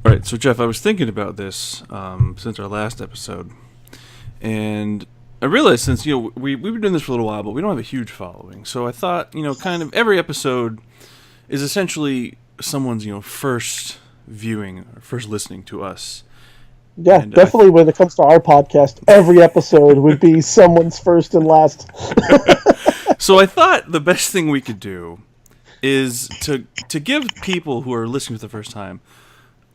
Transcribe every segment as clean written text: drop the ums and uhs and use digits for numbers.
Right. So, Jeff, I was thinking about this since our last episode, and I realized since we've been doing this for a little while, but we don't have a huge following. So I thought kind of every episode is essentially someone's first viewing or first listening to us. Yeah, and definitely when it comes to our podcast, every episode would be someone's first and last. So I thought the best thing we could do is to give people who are listening for the first time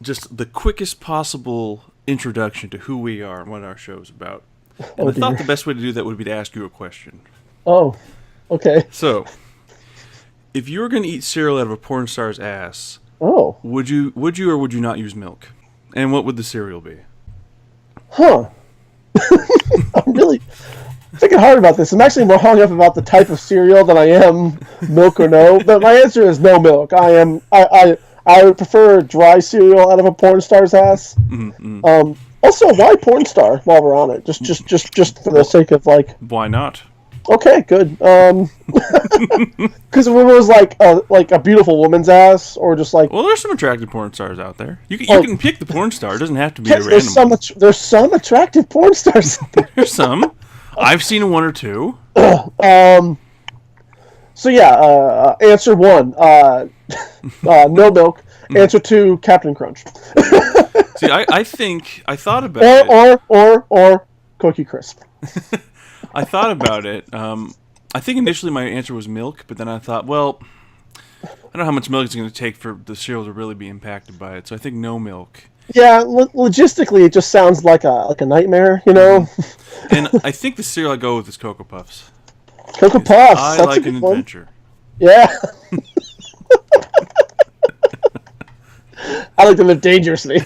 just the quickest possible introduction to who we are and what our show is about. And I thought the best way to do that would be to ask you a question. Oh, okay. So, if you were going to eat cereal out of a porn star's ass, would you or would you not use milk? And what would the cereal be? Huh. I'm really thinking hard about this. I'm actually more hung up about the type of cereal than I am milk or no. But my answer is no milk. I would prefer dry cereal out of a porn star's ass. Mm-hmm. Also, why porn star while we're on it? Just for the sake of Why not? Okay, good. Because if it was like a beautiful woman's ass, or just well, there's some attractive porn stars out there. You can pick the porn star. It doesn't have to be a random one. There's some attractive porn stars. There's some. I've seen one or two. So yeah, answer 1, no milk. Answer 2, Captain Crunch. See, I thought about it. Or Cookie Crisp. I thought about it. I think initially my answer was milk, but then I thought, well, I don't know how much milk it's going to take for the cereal to really be impacted by it, so I think no milk. Yeah, logistically, it just sounds like a nightmare, And I think the cereal I go with is Cocoa Puffs. Cocoa Puffs. I that's like an adventure. Yeah. I like to live dangerously.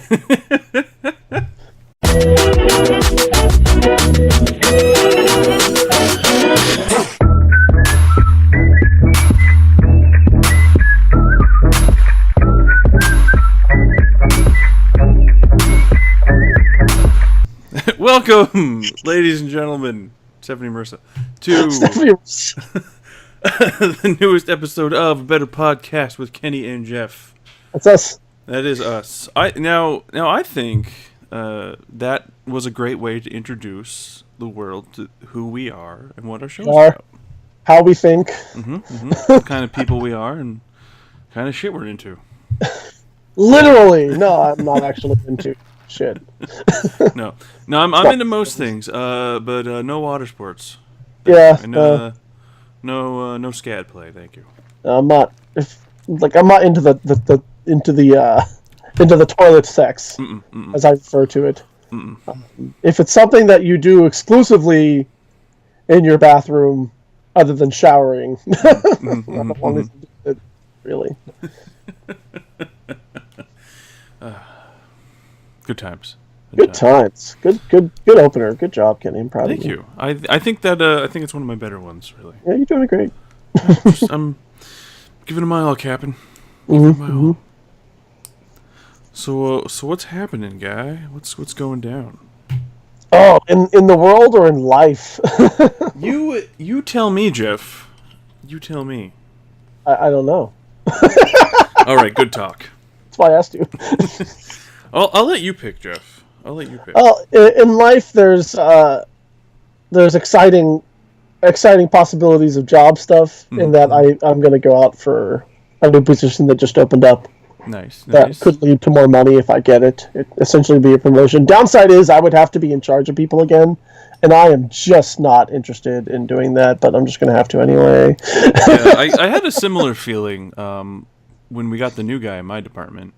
Welcome, ladies and gentlemen, Stephanie Mercer, to the newest episode of Better Podcast with Kenny and Jeff. That's us. That is us. I think that was a great way to introduce the world to who we are and what our show is about. How we think. The kind of people we are and kind of shit we're into. Literally. No, I'm not actually into shit. No, I'm into most things, but no water sports. Yeah. And, no SCAD play, thank you. I'm not. I'm not into the toilet sex, as I refer to it. If it's something that you do exclusively in your bathroom, other than showering, I don't want to do it, really. Good times. Good times. Good opener. Good job, Kenny. I'm proud of you. Thank you. I think it's one of my better ones, really. Yeah, you're doing great. I'm giving it my all, Captain. Giving it my all. So what's happening, guy? What's going down? Oh, in the world or in life? You tell me, Jeff. You tell me. I don't know. All right, good talk. That's why I asked you. I'll let you pick, Jeff. I'll let you pick. Well, in life, there's exciting possibilities of job stuff. In that I'm going to go out for a new position that just opened up. Nice. That could lead to more money if I get it. It essentially be a promotion. Downside is I would have to be in charge of people again, and I am just not interested in doing that. But I'm just going to have to anyway. Yeah, I had a similar feeling when we got the new guy in my department.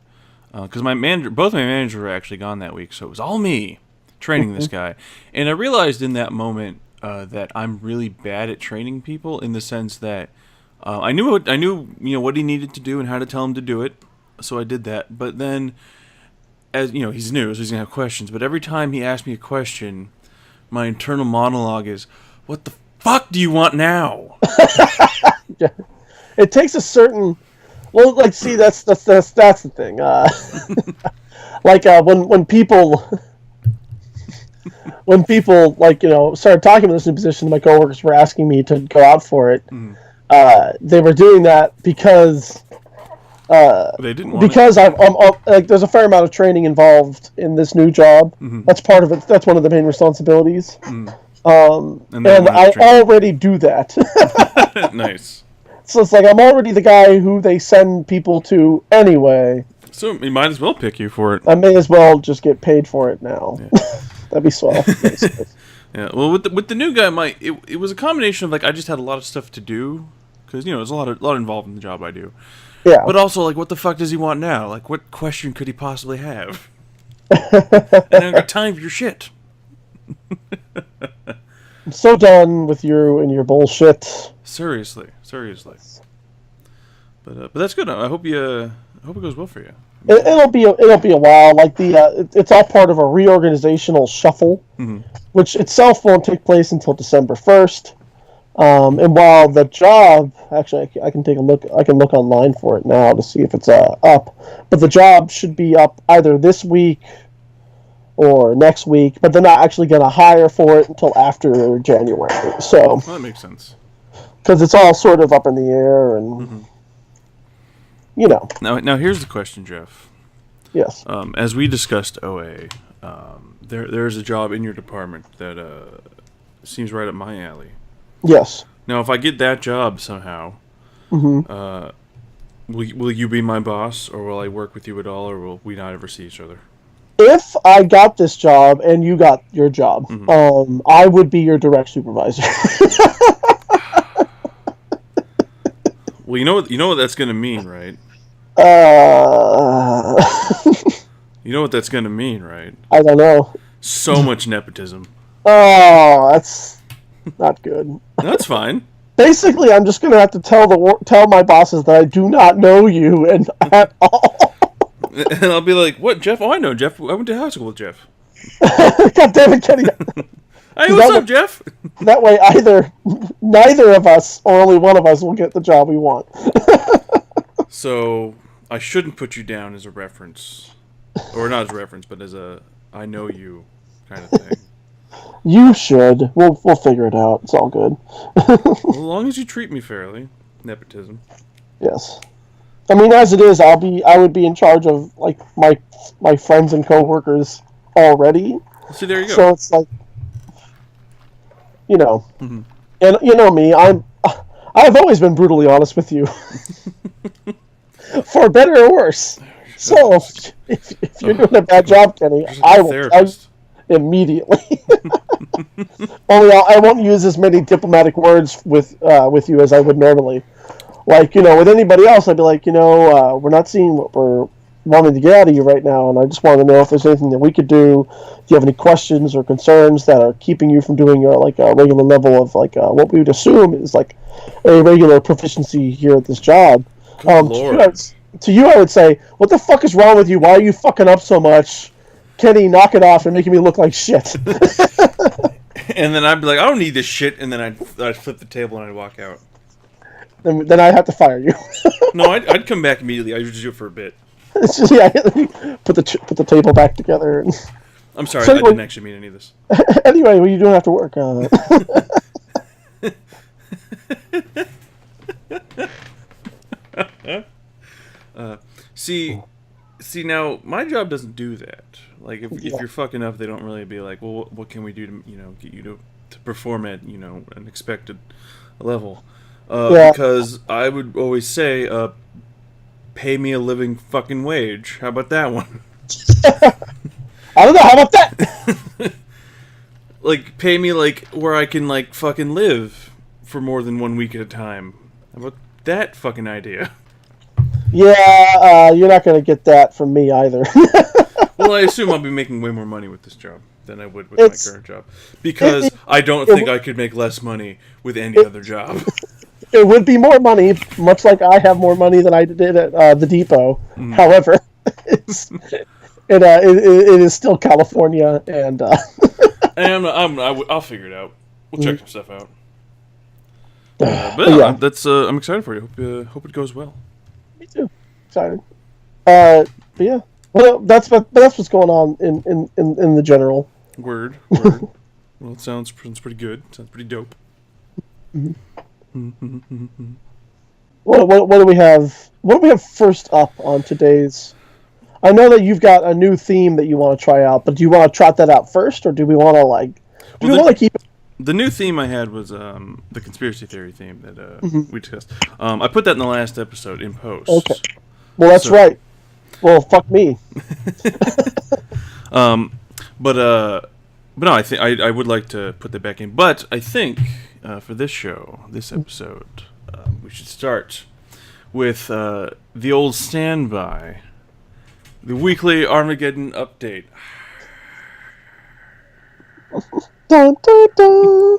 Because both my managers were actually gone that week, so it was all me training this guy. And I realized in that moment that I'm really bad at training people in the sense that I knew what he needed to do and how to tell him to do it, so I did that. But then, as he's new, so he's gonna have questions. But every time he asked me a question, my internal monologue is, "What the fuck do you want now?" Yeah. It takes a certain. Well, see, that's the thing. When people started talking about this new position, my coworkers were asking me to go out for it. They were doing that because They didn't want because I'm like there's a fair amount of training involved in this new job. That's part of it. That's one of the main responsibilities. And I already do that. it. Nice. So it's like I'm already the guy who they send people to anyway. So you might as well pick you for it. I may as well just get paid for it now. Yeah. That'd be swell. Yeah. Well, with the new guy, it was a combination of like I just had a lot of stuff to do because there's a lot involved in the job I do. Yeah. But also, like, what the fuck does he want now? Like, what question could he possibly have? I don't got time for your shit. I'm so done with you and your bullshit. Seriously. But that's good. I hope it goes well for you. It'll be a while. Like it's all part of a reorganizational shuffle, which itself won't take place until December 1st. And while the job, actually, I can take a look. I can look online for it now to see if it's up. But the job should be up either this week or next week. But they're not actually going to hire for it until after January. So well, that makes sense. Because it's all sort of up in the air, and Now here's the question, Jeff. Yes. As we discussed OA, there's a job in your department that seems right up my alley. Yes. Now, if I get that job somehow, will you be my boss, or will I work with you at all, or will we not ever see each other? If I got this job and you got your job, I would be your direct supervisor. Well, you know what that's gonna mean, right? You know what that's gonna mean, right? I don't know. So much nepotism. Oh, that's not good. That's fine. Basically, I'm just gonna have to tell my bosses that I do not know you at all. And I'll be like, "What, Jeff? Oh, I know Jeff. I went to high school with Jeff." God damn it, Kenny! Hey, what's up, Jeff? That way, neither of us or only one of us will get the job we want. So I shouldn't put you down as a reference, or not as a reference, but as a I know you kind of thing. You should. We'll figure it out. It's all good. Well, as long as you treat me fairly, nepotism. Yes. I mean, as it is, I would be in charge of like my friends and coworkers already. See, there you go. So it's like, and you know me, I've always been brutally honest with you, for better or worse. So if you're doing a bad job, Kenny, I will tell you immediately. Only I won't use as many diplomatic words with you as I would normally. Like, with anybody else, I'd be like, we're not seeing what we're wanting to get out of you right now, and I just want to know if there's anything that we could do. Do you have any questions or concerns that are keeping you from doing a regular level of what we would assume is like a regular proficiency here at this job? To you, I would say, what the fuck is wrong with you? Why are you fucking up so much? Kenny, knock it off and making me look like shit. And then I'd be like, I don't need this shit, and then I'd flip the table and I'd walk out. Then I'd have to fire you. No, I'd come back immediately. I'd just do it for a bit. It's just, put the table back together. And... I'm sorry, I didn't actually mean any of this. Anyway, well, you don't have to work on it. See, now my job doesn't do that. Like, if you're fucking up, they don't really be like, well, what can we do to get you to perform at an expected level? Because I would always say, pay me a living fucking wage. How about that one? I don't know. How about that? Like, pay me where I can fucking live for more than 1 week at a time. How about that fucking idea? Yeah, you're not gonna get that from me either. Well, I assume I'll be making way more money with this job than I would with my current job, because I don't think I could make less money with any other job. It would be more money, much like I have more money than I did at the depot. However, it is still California, and I'll figure it out. We'll check some stuff out. But that's I'm excited for you. Hope it goes well. Me too. Excited. But yeah, well, that's what's going on in the general. Word. Well, it sounds pretty good. Sounds pretty dope. What do we have? What do we have first up on today's? I know that you've got a new theme that you want to try out, but do you want to trot that out first, or do we want to do we want to keep it? The new theme I had was the conspiracy theory theme that we discussed. I put that in the last episode in post. Okay. Well, that's right. Well, fuck me. But no, I think I would like to put that back in. But I think for this show, this episode, we should start with the old standby, the weekly Armageddon update. Dun, dun,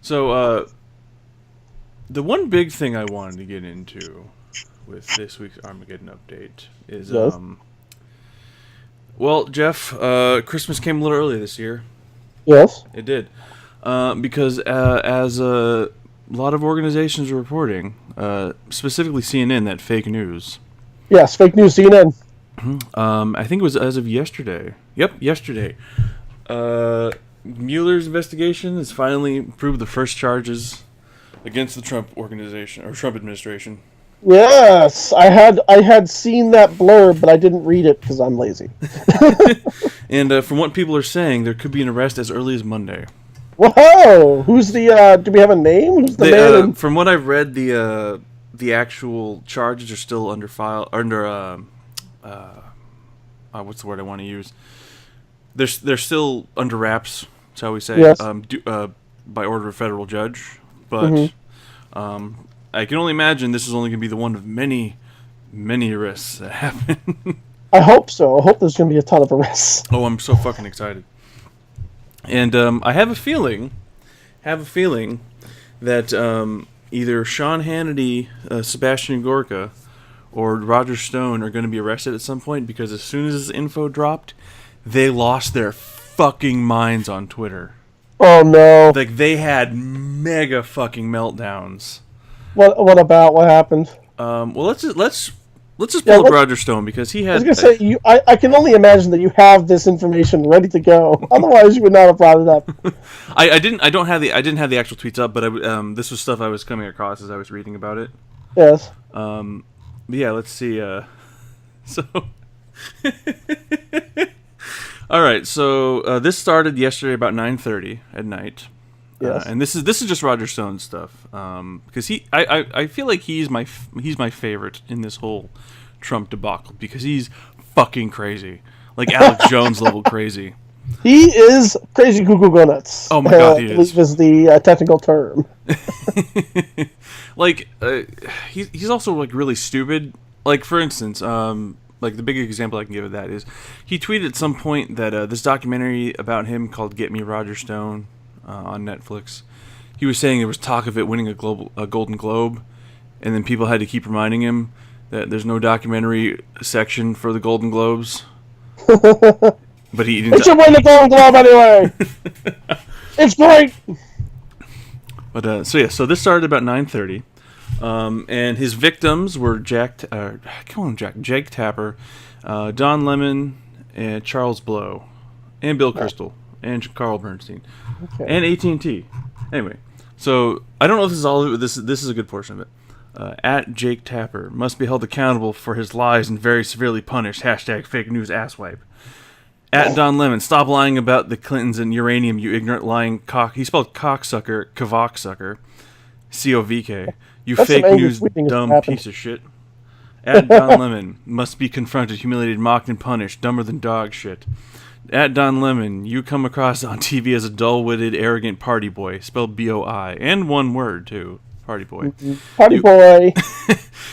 So, the one big thing I wanted to get into with this week's Armageddon update is, Yes. Well, Jeff, Christmas came a little early this year. Yes. It did. Because as a lot of organizations are reporting, specifically CNN, that fake news. Yes. Fake news. CNN. I think it was as of yesterday. Yep, yesterday. Mueller's investigation has finally proved the first charges against the Trump organization or Trump administration. Yes, I had seen that blurb, but I didn't read it because I'm lazy. And from what people are saying, there could be an arrest as early as Monday. Whoa! Who's the? Do we have a name? Who's the man? From what I've read, the actual charges are still under what's the word I want to use? They're still under wraps, shall we say? Yes. By order of federal judge, but I can only imagine this is only going to be the one of many, many arrests that happen. I hope so. I hope there's going to be a ton of arrests. Oh, I'm so fucking excited. And I have a feeling that either Sean Hannity, Sebastian Gorka, or Roger Stone are going to be arrested at some point, because as soon as this info dropped, they lost their fucking minds on Twitter. Oh no! Like, they had mega fucking meltdowns. What about what happened? Well, let's just pull up Roger Stone, because he had. I was gonna say I can only imagine that you have this information ready to go. Otherwise, you would not have brought it up. I didn't have the actual tweets up, but this was stuff I was coming across as I was reading about it. Yes. But yeah, let's see. So. All right, so this started yesterday about 9:30 at night. Yes. And this is just Roger Stone's stuff, because I feel like he's my favorite in this whole Trump debacle, because he's fucking crazy, like Alex Jones level crazy. He is crazy cuckoo go nuts. Oh my god, he I believe is the technical term. Like he's also like really stupid. Like, for instance, like the big example I can give of that is he tweeted at some point that this documentary about him called "Get Me Roger Stone" on Netflix. He was saying there was talk of it winning a Golden Globe, and then people had to keep reminding him that there's no documentary section for the Golden Globes. But he didn't. It should win the Golden Globe anyway. It's great. But so this started about 9:30, and his victims were Jake Tapper, Don Lemon, and Charles Blow, and Bill Kristol, and Carl Bernstein, and AT&T. Anyway, so I don't know if this is all. This is a good portion of it. At Jake Tapper must be held accountable for his lies and very severely punished. #fake news asswipe. At Don Lemon, stop lying about the Clintons and uranium, you ignorant lying cock. He spelled cocksucker, kavoksucker, COVK. You That's fake some angry news tweeting has dumb happened. piece of shit. At Don Lemon, must be confronted, humiliated, mocked, and punished, dumber than dog shit. At Don Lemon, you come across on TV as a dull-witted, arrogant party boy, spelled B-O-I, and one word too, party boy. Party boy.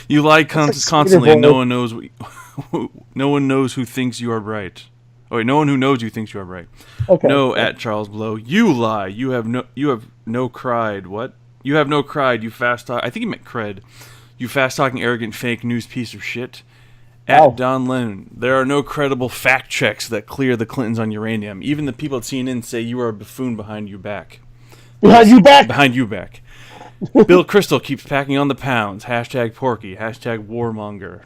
You lie constantly, and boy. no one knows who thinks you are right. Oh wait, no one who knows you thinks you are right. Okay. No, at Charles Blow, you lie. You have no cried. What? You have no cried. You fast talk. I think he meant cred. You fast talking, arrogant, fake news piece of shit. At Wow. Don Lemon, there are no credible fact checks that clear the Clintons on uranium. Even the people at CNN say you are a buffoon behind your back. Behind you back. Behind you back. Bill Crystal keeps packing on the pounds. Hashtag Porky. Hashtag Warmonger.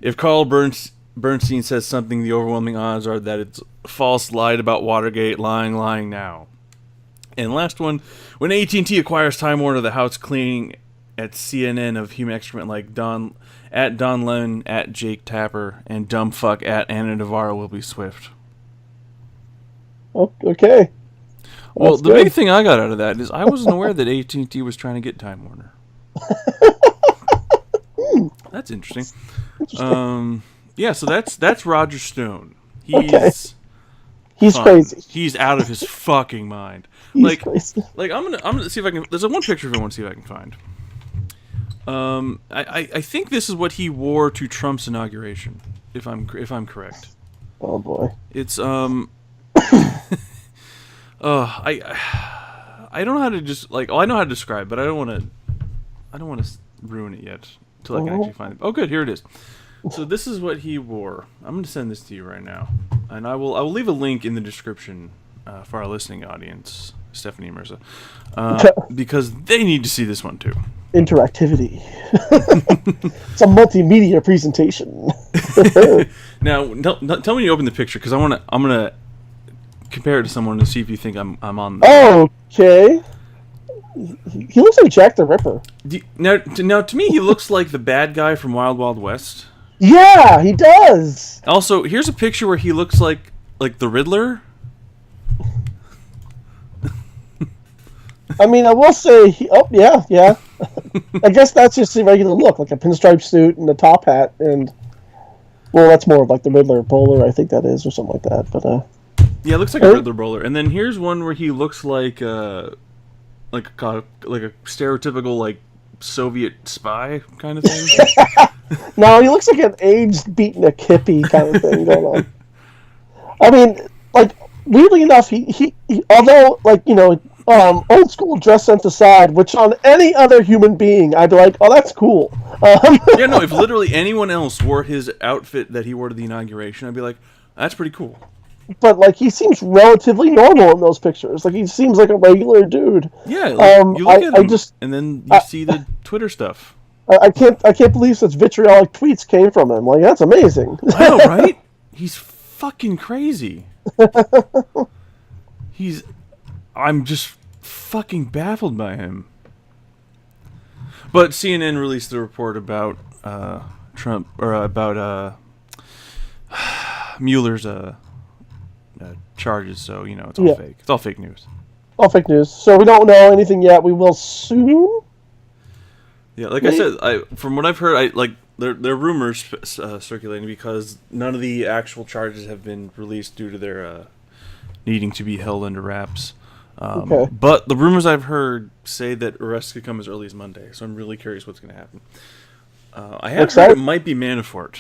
If Carl Bernstein says something, the overwhelming odds are that it's false, lied about Watergate, lying now. And last one, when AT&T acquires Time Warner, the house cleaning at CNN of human excrement like Don Lemon, at Jake Tapper, and dumbfuck at Anna Navarro will be swift. Oh, okay. Well, That's the good. big thing I got out of that is I wasn't aware that AT&T was trying to get Time Warner. That's interesting. Yeah, so that's Roger Stone. He's fun. crazy. He's out of his fucking mind. He's crazy. I'm gonna see if I can. There's one picture of him. I want to see if I can find. I think this is what he wore to Trump's inauguration. If I'm correct. Oh boy. It's I don't know how to just I know how to describe, but I don't want to ruin it yet until I can actually find it. Oh, good, here it is. So this is what he wore. I'm going to send this to you right now, and I will leave a link in the description for our listening audience, Stephanie and Mirza, because they need to see this one too. Interactivity. It's a multimedia presentation. Now, tell me when you open the picture, because I'm gonna compare it to someone to see if you think I'm on. Okay. He looks like Jack the Ripper. Now, to me, he looks like the bad guy from Wild Wild West. Yeah, he does. Also, here's a picture where he looks like the Riddler. I mean, I will say, yeah. I guess that's just the regular look, like a pinstripe suit and a top hat, and well, that's more of like the Riddler bowler, I think that is, or something like that. But yeah, it looks like a Riddler bowler. And then here's one where he looks like a stereotypical Soviet spy kind of thing. no, he looks like an aged beatnik hippie kind of thing going on. I mean, weirdly enough, he although old school dress sense aside, which on any other human being, I'd be like, oh, that's cool. Yeah, no, if literally anyone else wore his outfit that he wore to the inauguration, I'd be like, that's pretty cool. But he seems relatively normal in those pictures. He seems like a regular dude. Yeah, you look at him, and then you see the Twitter stuff. I can't believe such vitriolic tweets came from him. That's amazing. I know, right? He's fucking crazy. I'm just fucking baffled by him. But CNN released the report about Trump, or about Mueller's charges, so it's all fake. It's all fake news. All fake news. So we don't know anything yet. We will soon. Yeah, like I said, from what I've heard, there are rumors circulating because none of the actual charges have been released due to their needing to be held under wraps. Okay. But the rumors I've heard say that arrests could come as early as Monday, so I'm really curious what's going to happen. I have heard it might be Manafort.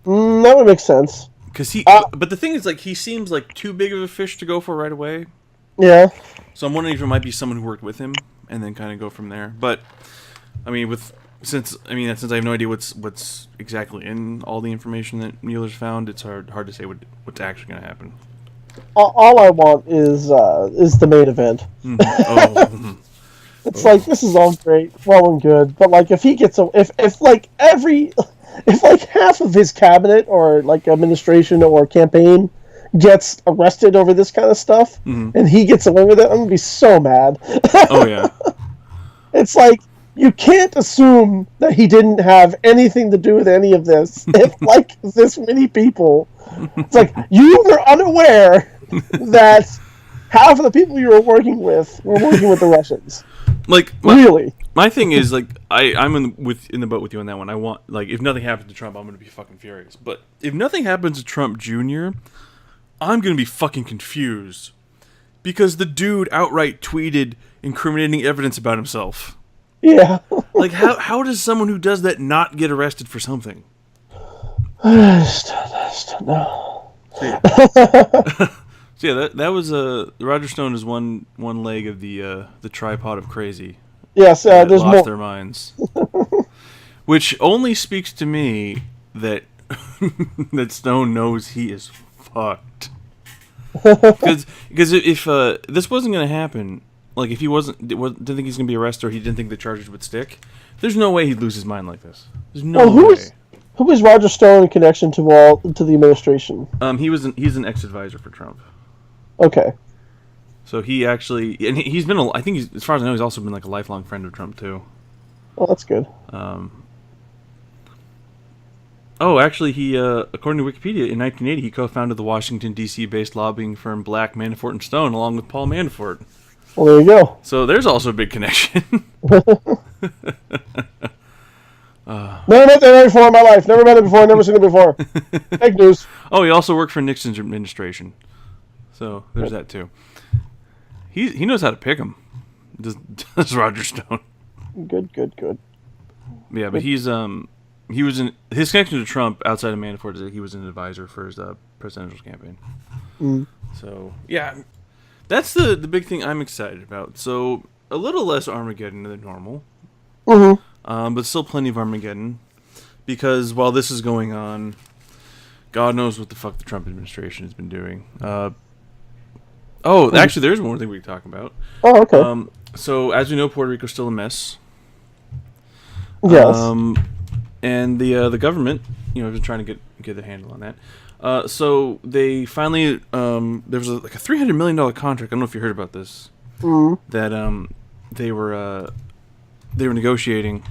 That would make sense. But the thing is, he seems like too big of a fish to go for right away. Yeah. So I'm wondering if it might be someone who worked with him, and then kind of go from there. But I mean, since I have no idea what's exactly in all the information that Mueller's found, it's hard to say what's actually going to happen. All I want is the main event. Mm-hmm. It's this is all great, well and good, but if he gets if half of his cabinet or administration or campaign gets arrested over this kind of stuff, and he gets away with it, I'm gonna be so mad. Oh yeah. It's you can't assume that he didn't have anything to do with any of this. If this many people, it's you were unaware that half of the people you were working with the Russians. Really? My thing is I'm in the boat with you on that one. I want if nothing happens to Trump, I'm gonna be fucking furious. But if nothing happens to Trump Jr., I'm gonna be fucking confused because the dude outright tweeted incriminating evidence about himself. Yeah. How does someone who does that not get arrested for something? No. So yeah, that was Roger Stone is one leg of the tripod of crazy. Yes, there's lost more. Their minds, which only speaks to me that that Stone knows he is fucked. Because if this wasn't going to happen, like if he didn't think he's gonna be arrested or he didn't think the charges would stick, there's no way he'd lose his mind like this. There's no way. Who was Roger Stone in connection to the administration? He's an ex-advisor for Trump. Okay. So he actually, and he's been, I think, as far as I know, he's also been like a lifelong friend of Trump too. Oh, that's good. Oh, actually, he, according to Wikipedia, in 1980, he co-founded the Washington, D.C.-based lobbying firm Black, Manafort, and Stone, along with Paul Manafort. Well, there you go. So there's also a big connection. Never met that guy before in my life. Never met him before. Never seen him before. Fake news. Oh, he also worked for Nixon's administration. So there's that too. He knows how to pick him. Does Roger Stone? Good. Yeah, but he was in his connection to Trump outside of Manafort is that he was an advisor for his presidential campaign. Mm. So yeah, that's the big thing I'm excited about. So a little less Armageddon than normal, but still plenty of Armageddon, because while this is going on, God knows what the fuck the Trump administration has been doing. Actually, there's one more thing we can talk about. Oh, okay. So as we know, Puerto Rico's still a mess. Yes. And the government, has been trying to get a handle on that. So they finally, there was like a $300 million contract. I don't know if you heard about this. That they were negotiating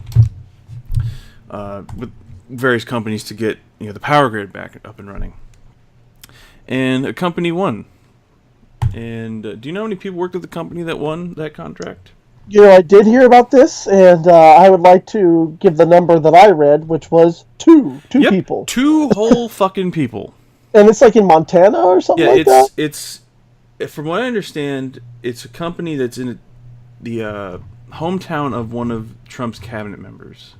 with various companies to get the power grid back up and running. And a company won. And do you know how many people worked at the company that won that contract? I did hear about this, and I would like to give the number that I read, which was two people. 2 whole fucking people. And it's like in Montana or something like that? Yeah, it's from what I understand, it's a company that's in the hometown of one of Trump's cabinet members.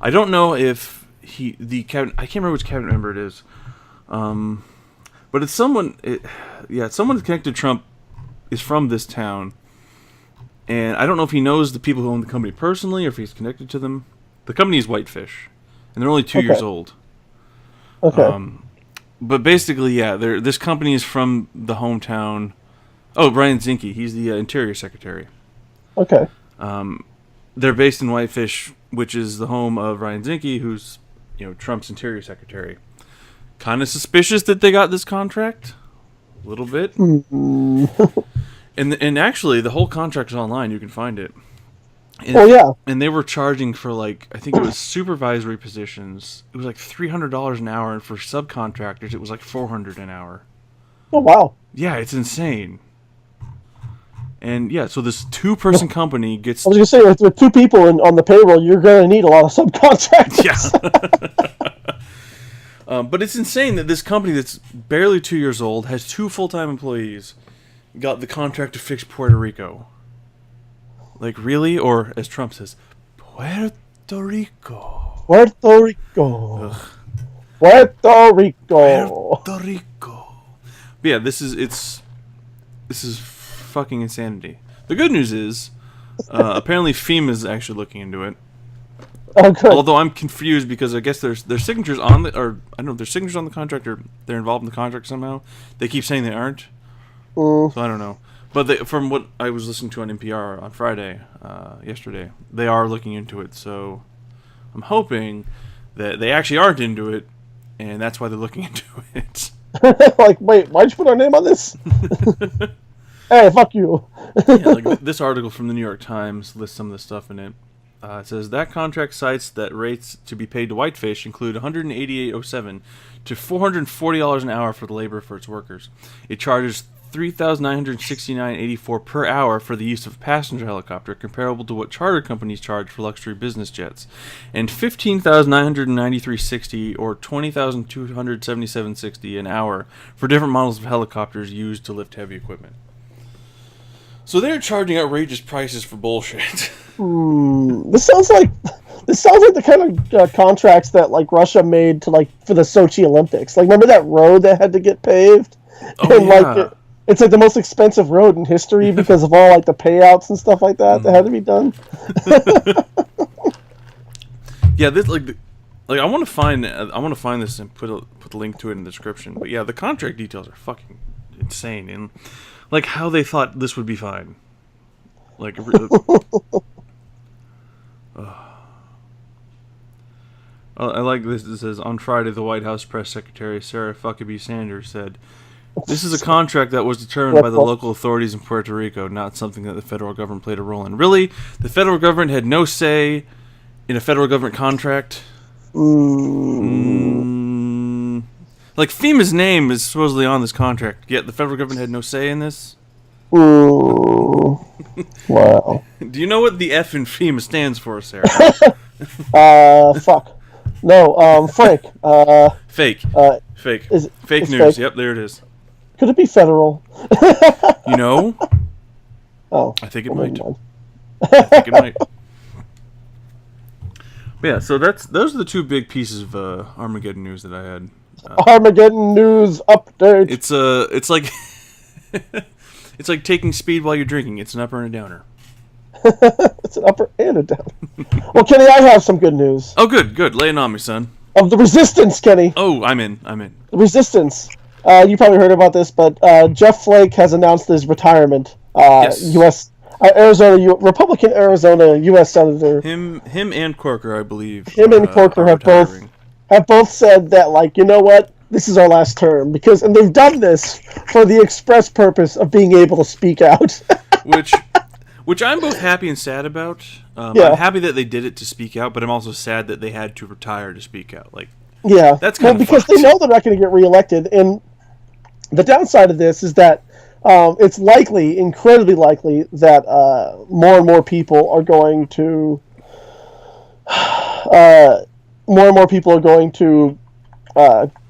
I don't know if I can't remember which cabinet member it is. But it's someone, someone connected to Trump is from this town. And I don't know if he knows the people who own the company personally or if he's connected to them. The company is Whitefish, and they're only 2 years old. Okay. But basically, this company is from the hometown. Oh, Brian Zinke, he's the Interior Secretary. Okay. They're based in Whitefish, which is the home of Ryan Zinke, who's Trump's Interior Secretary. Kind of suspicious that they got this contract, a little bit. And actually, the whole contract is online. You can find it. And, And they were charging for I think it was supervisory positions. It was like $300 an hour, and for subcontractors, it was like $400 an hour. Oh wow! Yeah, it's insane. And so this 2-person company gets. I was gonna say with 2 people on the payroll, you're gonna need a lot of subcontractors. Yeah. But it's insane that this company that's barely 2 years old has 2 full-time employees got the contract to fix Puerto Rico. Like, really? Or, as Trump says, Puerto Rico. Puerto Rico. Ugh. Puerto Rico. Puerto Rico. But yeah, this is fucking insanity. The good news is, apparently FEMA's actually looking into it. Oh, good. Although I'm confused because I guess their signatures on their signatures on the contract, or they're involved in the contract somehow. They keep saying they aren't. So I don't know. But from what I was listening to on NPR on Friday, yesterday, they are looking into it. So I'm hoping that they actually aren't into it, and that's why they're looking into it. Wait, why'd you put our name on this? Hey, fuck you. This article from the New York Times lists some of the stuff in it. It says that contract cites that rates to be paid to Whitefish include $188.07 to $440 an hour for the labor for its workers. It charges $3,969.84 per hour for the use of a passenger helicopter, comparable to what charter companies charge for luxury business jets, and $15,993.60 or $20,277.60 an hour for different models of helicopters used to lift heavy equipment. So they're charging outrageous prices for bullshit. This sounds like the kind of contracts that Russia made to for the Sochi Olympics. Remember that road that had to get paved? Oh, and yeah. It's the most expensive road in history because of all the payouts and stuff like that that had to be done. Yeah, this I want to find this and put the link to it in the description. But yeah, the contract details are fucking insane, and how they thought this would be fine. Like, I like this. It says, on Friday, the White House press secretary, Sarah Huckabee Sanders, said, "This is a contract that was determined by the local authorities in Puerto Rico, not something that the federal government played a role in." Really? The federal government had no say in a federal government contract? Like, FEMA's name is supposedly on this contract, yet the federal government had no say in this? Wow. Do you know what the F in FEMA stands for, Sarah? Fuck. No, Frank. Fake. Fake. Fake news. Fake? Yep, there it is. Could it be federal? You know? Oh. I think it might. I think it might. But yeah, so those are the two big pieces of Armageddon news that I had. Armageddon news update. It's like it's like taking speed while you're drinking. It's an upper and a downer. It's an upper and a downer. Well, Kenny, I have some good news. Oh, good. Lay it on me, son. Of the Resistance, Kenny. Oh, I'm in. The Resistance. You probably heard about this, but Jeff Flake has announced his retirement. Yes. U.S. Republican Arizona U.S. Senator. Him and Corker, I believe. Him and Corker have both said that, like, you know what? This is our last term, and they've done this for the express purpose of being able to speak out. Which I'm both happy and sad about. I'm happy that they did it to speak out, but I'm also sad that they had to retire to speak out. Like, yeah, that's kind of because fucked. They know they're not going to get reelected, and the downside of this is that it's likely, incredibly likely, that more and more people are going to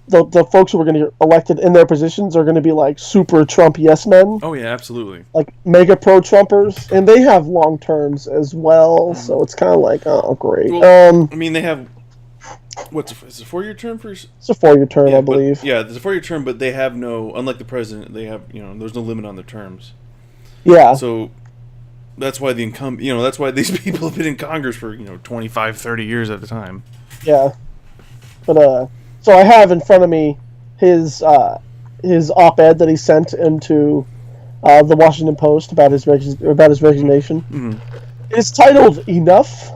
the folks who are going to get elected in their positions are going to be like super Trump yes men. Oh yeah, absolutely. Like mega pro Trumpers, and they have long terms as well, so it's kind of like, oh great. Well, I mean, they have is it a 4-year term for? It's a 4-year term, I believe. Yeah, there's a 4-year term, but they have no. Unlike the president, they have there's no limit on their terms. Yeah. So that's why that's why these people have been in Congress for 25, 30 years at a time. Yeah, but so I have in front of me his op-ed that he sent into the Washington Post about his resignation. Mm-hmm. It's titled "Enough."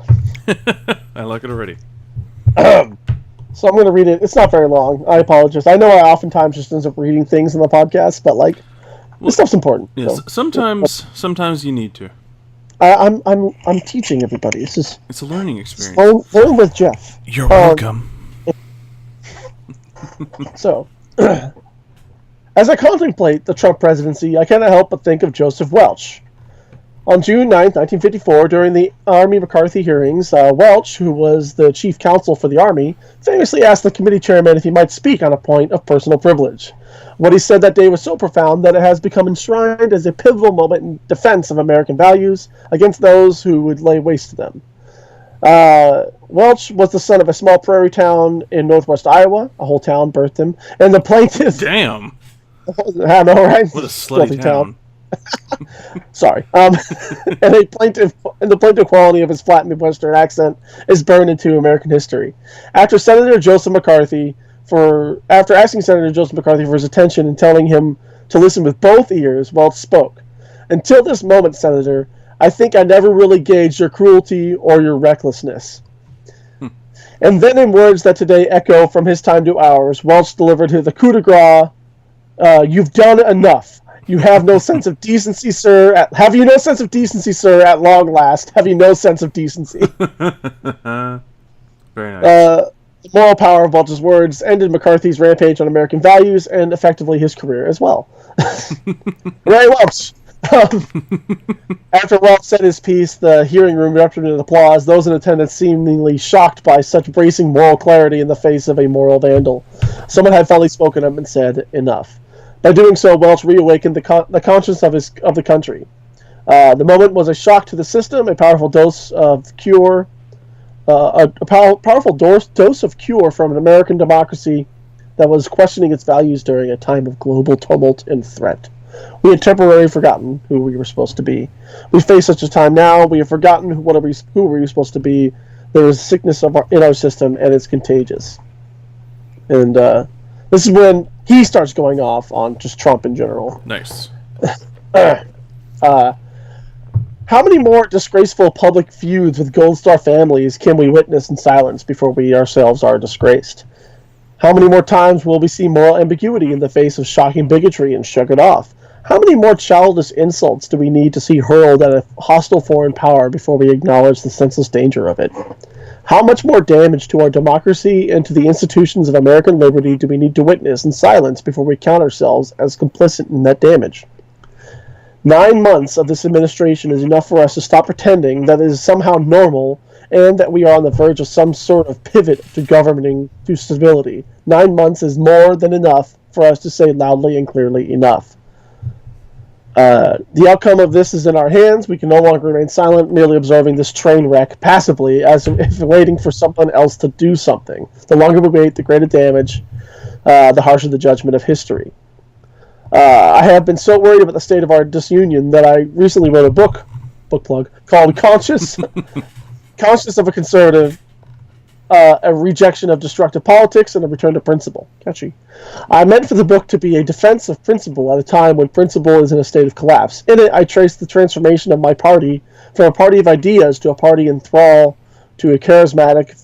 I like it already. So I'm going to read it. It's not very long. I apologize. I know I oftentimes just end up reading things in the podcast, but this stuff's important. Yes, so. Sometimes you need to. I'm teaching everybody. It's a learning experience. Learn with Jeff. You're welcome. So, as I contemplate the Trump presidency, I cannot help but think of Joseph Welch. On June 9th, 1954, during the Army McCarthy hearings, Welch, who was the chief counsel for the Army, famously asked the committee chairman if he might speak on a point of personal privilege. What he said that day was so profound that it has become enshrined as a pivotal moment in defense of American values against those who would lay waste to them. Welch was the son of a small prairie town in northwest Iowa. A whole town birthed him. And the plaintiff... Damn! I know, right? What a slutty town. Sorry. And the plaintiff quality of his flat Midwestern accent is burned into American history. After asking Senator Joseph McCarthy for his attention and telling him to listen with both ears, Welch spoke. "Until this moment, Senator, I think I never really gauged your cruelty or your recklessness." And then in words that today echo from his time to ours, Welch delivered the coup de grace, "You've done enough. You have no sense of decency, sir. Have you no sense of decency, sir, at long last? Have you no sense of decency?" Very nice. The moral power of Welch's words ended McCarthy's rampage on American values and effectively his career as well. Ray Welch. After Welch said his piece, the hearing room erupted in applause, those in attendance seemingly shocked by such bracing moral clarity in the face of a moral vandal. Someone had finally spoken up and said, "Enough." By doing so, Welch reawakened the conscience of the country. The moment was a shock to the system, a powerful dose of cure, powerful dose of cure from an American democracy that was questioning its values during a time of global tumult and threat. We had temporarily forgotten who we were supposed to be. We face such a time now. We have forgotten who we were supposed to be. There is sickness in our system, and it's contagious. And this is when he starts going off on just Trump in general. Nice. How many more disgraceful public feuds with Gold Star families can we witness in silence before we ourselves are disgraced? How many more times will we see moral ambiguity in the face of shocking bigotry and shrug it off? How many more childish insults do we need to see hurled at a hostile foreign power before we acknowledge the senseless danger of it? How much more damage to our democracy and to the institutions of American liberty do we need to witness in silence before we count ourselves as complicit in that damage? 9 months of this administration is enough for us to stop pretending that it is somehow normal and that we are on the verge of some sort of pivot to governing to stability. 9 months is more than enough for us to say loudly and clearly enough. The outcome of this is in our hands. We can no longer remain silent, merely observing this train wreck passively, as if waiting for someone else to do something. The longer we wait, the greater damage, the harsher the judgment of history. I have been so worried about the state of our disunion that I recently wrote a book plug, called Conscious of a Conservative, a rejection of destructive politics and a return to principle. Catchy. I meant for the book to be a defense of principle at a time when principle is in a state of collapse. In it, I traced the transformation of my party from a party of ideas to a party in thrall to a charismatic,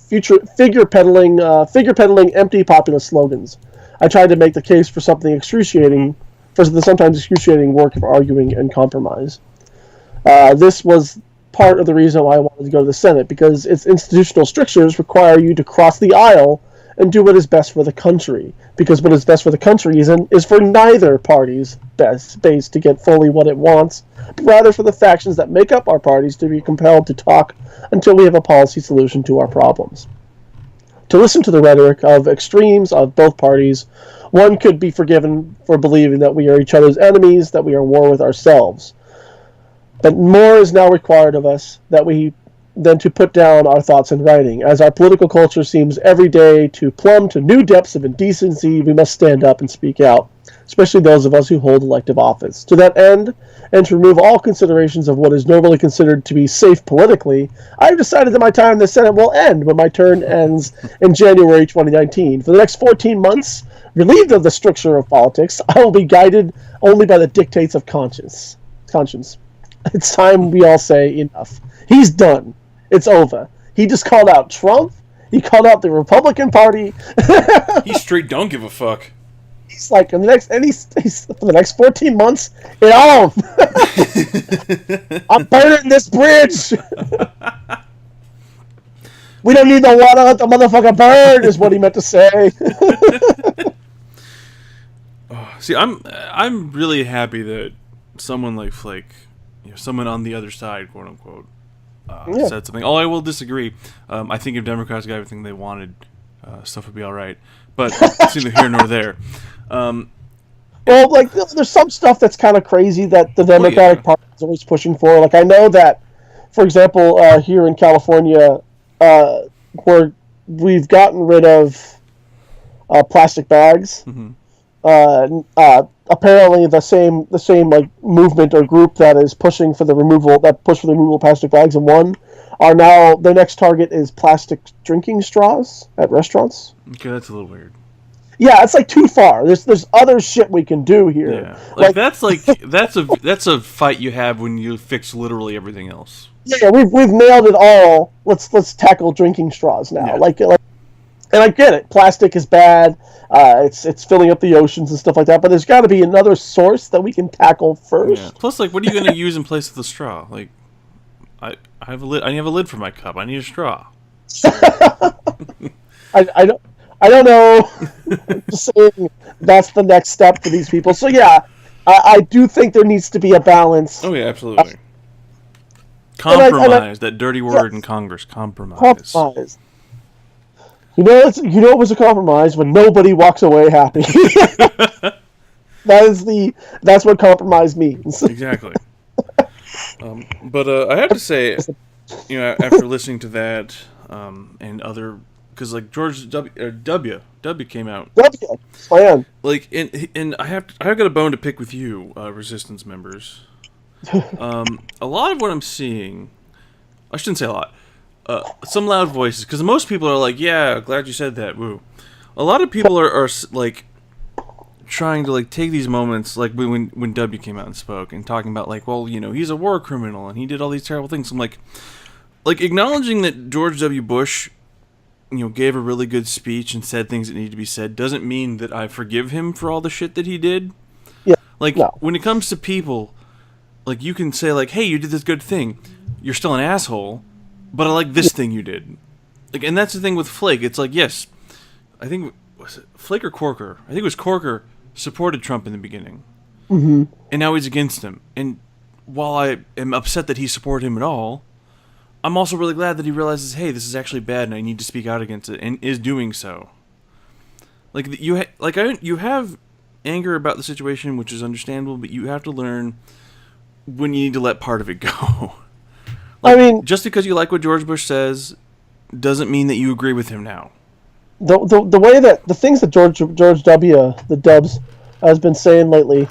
figure peddling, empty populist slogans. I tried to make the case for something excruciating, for the sometimes excruciating work of arguing and compromise. This was part of the reason why I wanted to go to the Senate, because its institutional strictures require you to cross the aisle and do what is best for the country. Because what is best for the country is for neither party's base to get fully what it wants, but rather for the factions that make up our parties to be compelled to talk until we have a policy solution to our problems. To listen to the rhetoric of extremes of both parties, one could be forgiven for believing that we are each other's enemies, that we are at war with ourselves. But more is now required of us than to put down our thoughts in writing. As our political culture seems every day to plumb to new depths of indecency, we must stand up and speak out, especially those of us who hold elective office. To that end, and to remove all considerations of what is normally considered to be safe politically, I have decided that my time in the Senate will end when my term ends in January 2019. For the next 14 months, relieved of the stricture of politics, I will be guided only by the dictates of conscience. It's time we all say enough. He's done. It's over. He just called out Trump. He called out the Republican Party. He straight don't give a fuck. He's like, for the next 14 months, it on. I'm burning this bridge. We don't need the water, let the motherfucker burn, is what he meant to say. See, I'm really happy that someone like Flake, someone on the other side, quote unquote, said something. Oh, I will disagree. I think if Democrats got everything they wanted, stuff would be all right. But it's neither here nor there. Well, like, there's some stuff that's kind of crazy that the Democratic Party is always pushing for. Like, I know that, for example, here in California, where we've gotten rid of plastic bags. Mm-hmm. Apparently, the same like movement or group that is pushing for the removal of plastic bags and are now their next target is plastic drinking straws at restaurants. Okay, that's a little weird. Yeah, it's like too far. There's other shit we can do here. Yeah, that's a fight you have when you fix literally everything else. Yeah, we've nailed it all. Let's tackle drinking straws now. Yeah. And I get it. Plastic is bad. It's filling up the oceans and stuff like that. But there's got to be another source that we can tackle first. Yeah. Plus, like, what are you going to use in place of the straw? Like, I have a lid. I have a lid for my cup. I need a straw. I don't know. I'm just saying that's the next step for these people. So yeah, I do think there needs to be a balance. Oh yeah, absolutely. Compromise. That dirty word in Congress. Compromise. You know it was a compromise when nobody walks away happy. That's what compromise means. Exactly. But I have to say, after listening to that and other, because like George W came out. Plan. Like and I've got a bone to pick with you, Resistance members. A lot of what I'm seeing, I shouldn't say a lot. Some loud voices, because most people are like, yeah, glad you said that, woo. A lot of people are like trying to like take these moments, like when W came out and spoke and talking about like, well, he's a war criminal and he did all these terrible things. I'm like acknowledging that George W. Bush, gave a really good speech and said things that need to be said doesn't mean that I forgive him for all the shit that he did. Yeah. Like No. when it comes to people, like you can say like, hey, you did this good thing. You're still an asshole, but I like this thing you did. Like, and that's the thing with Flake. It's like, yes, I think was it Flake or Corker? I think it was Corker supported Trump in the beginning, and now he's against him. And while I am upset that he supported him at all, I'm also really glad that he realizes, hey, this is actually bad, and I need to speak out against it, and is doing so. Like you have anger about the situation, which is understandable, but you have to learn when you need to let part of it go. Like, I mean, just because you like what George Bush says doesn't mean that you agree with him now. The way that the things that George W. the Dubs has been saying lately,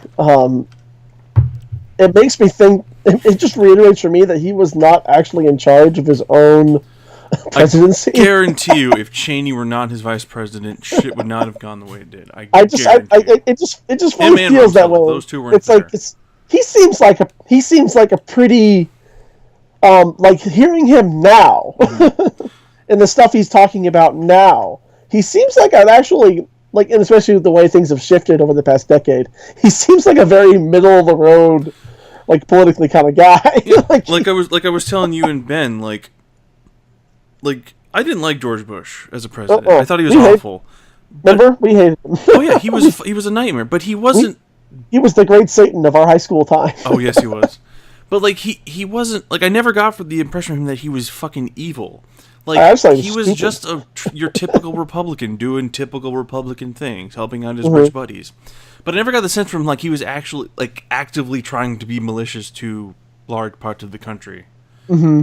it makes me think. It just reiterates for me that he was not actually in charge of his own presidency. I guarantee you, if Cheney were not his vice president, shit would not have gone the way it did. It just really feels that way. Those two weren't it's there. Like he seems like a pretty like hearing him now and the stuff he's talking about now. He seems like I'd actually like, and especially with the way things have shifted over the past decade. He seems like a very middle of the road, like politically kind of guy. Yeah, like I was telling you and Ben, like I didn't like George Bush as a president. I thought he was awful. Remember, we hated him. Oh yeah, he was a nightmare, but he wasn't. He was the great Satan of our high school time. Oh yes, he was. But like he wasn't like I never got the impression of him that he was fucking evil. Like he was just your typical Republican doing typical Republican things, helping out his rich buddies. But I never got the sense from him like he was actually like actively trying to be malicious to large parts of the country. Mm-hmm.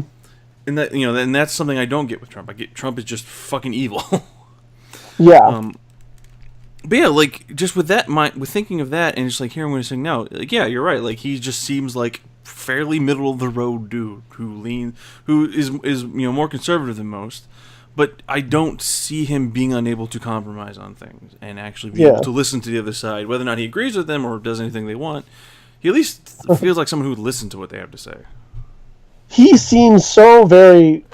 And that and that's something I don't get with Trump. I get Trump is just fucking evil. Yeah. But yeah, like just with thinking of that and just like hearing what he's saying now, like yeah, you're right. Like he just seems like fairly middle of the road dude who is more conservative than most, but I don't see him being unable to compromise on things and actually be able to listen to the other side, whether or not he agrees with them or does anything they want. He at least feels like someone who would listen to what they have to say. He seems so very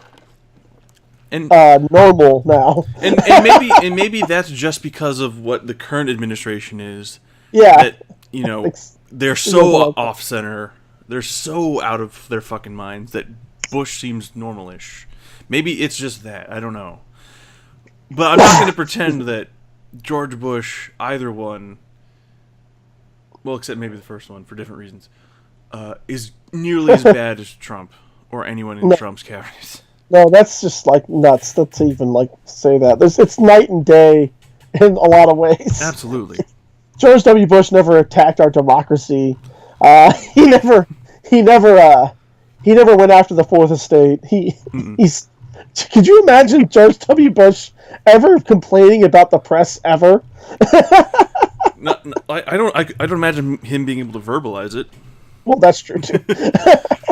normal now, and maybe that's just because of what the current administration is. Yeah, that they're so off center. They're so out of their fucking minds that Bush seems normal-ish. Maybe it's just that. I don't know. But I'm not going to pretend that George Bush, either one, well, except maybe the first one for different reasons, is nearly as bad as Trump or anyone in Trump's cabinet. No, that's just like nuts. That's even like say that. It's night and day in a lot of ways. Absolutely. George W. Bush never attacked our democracy. He never went after the Fourth Estate. He's. Could you imagine George W. Bush ever complaining about the press ever? I don't imagine him being able to verbalize it. Well, that's true too.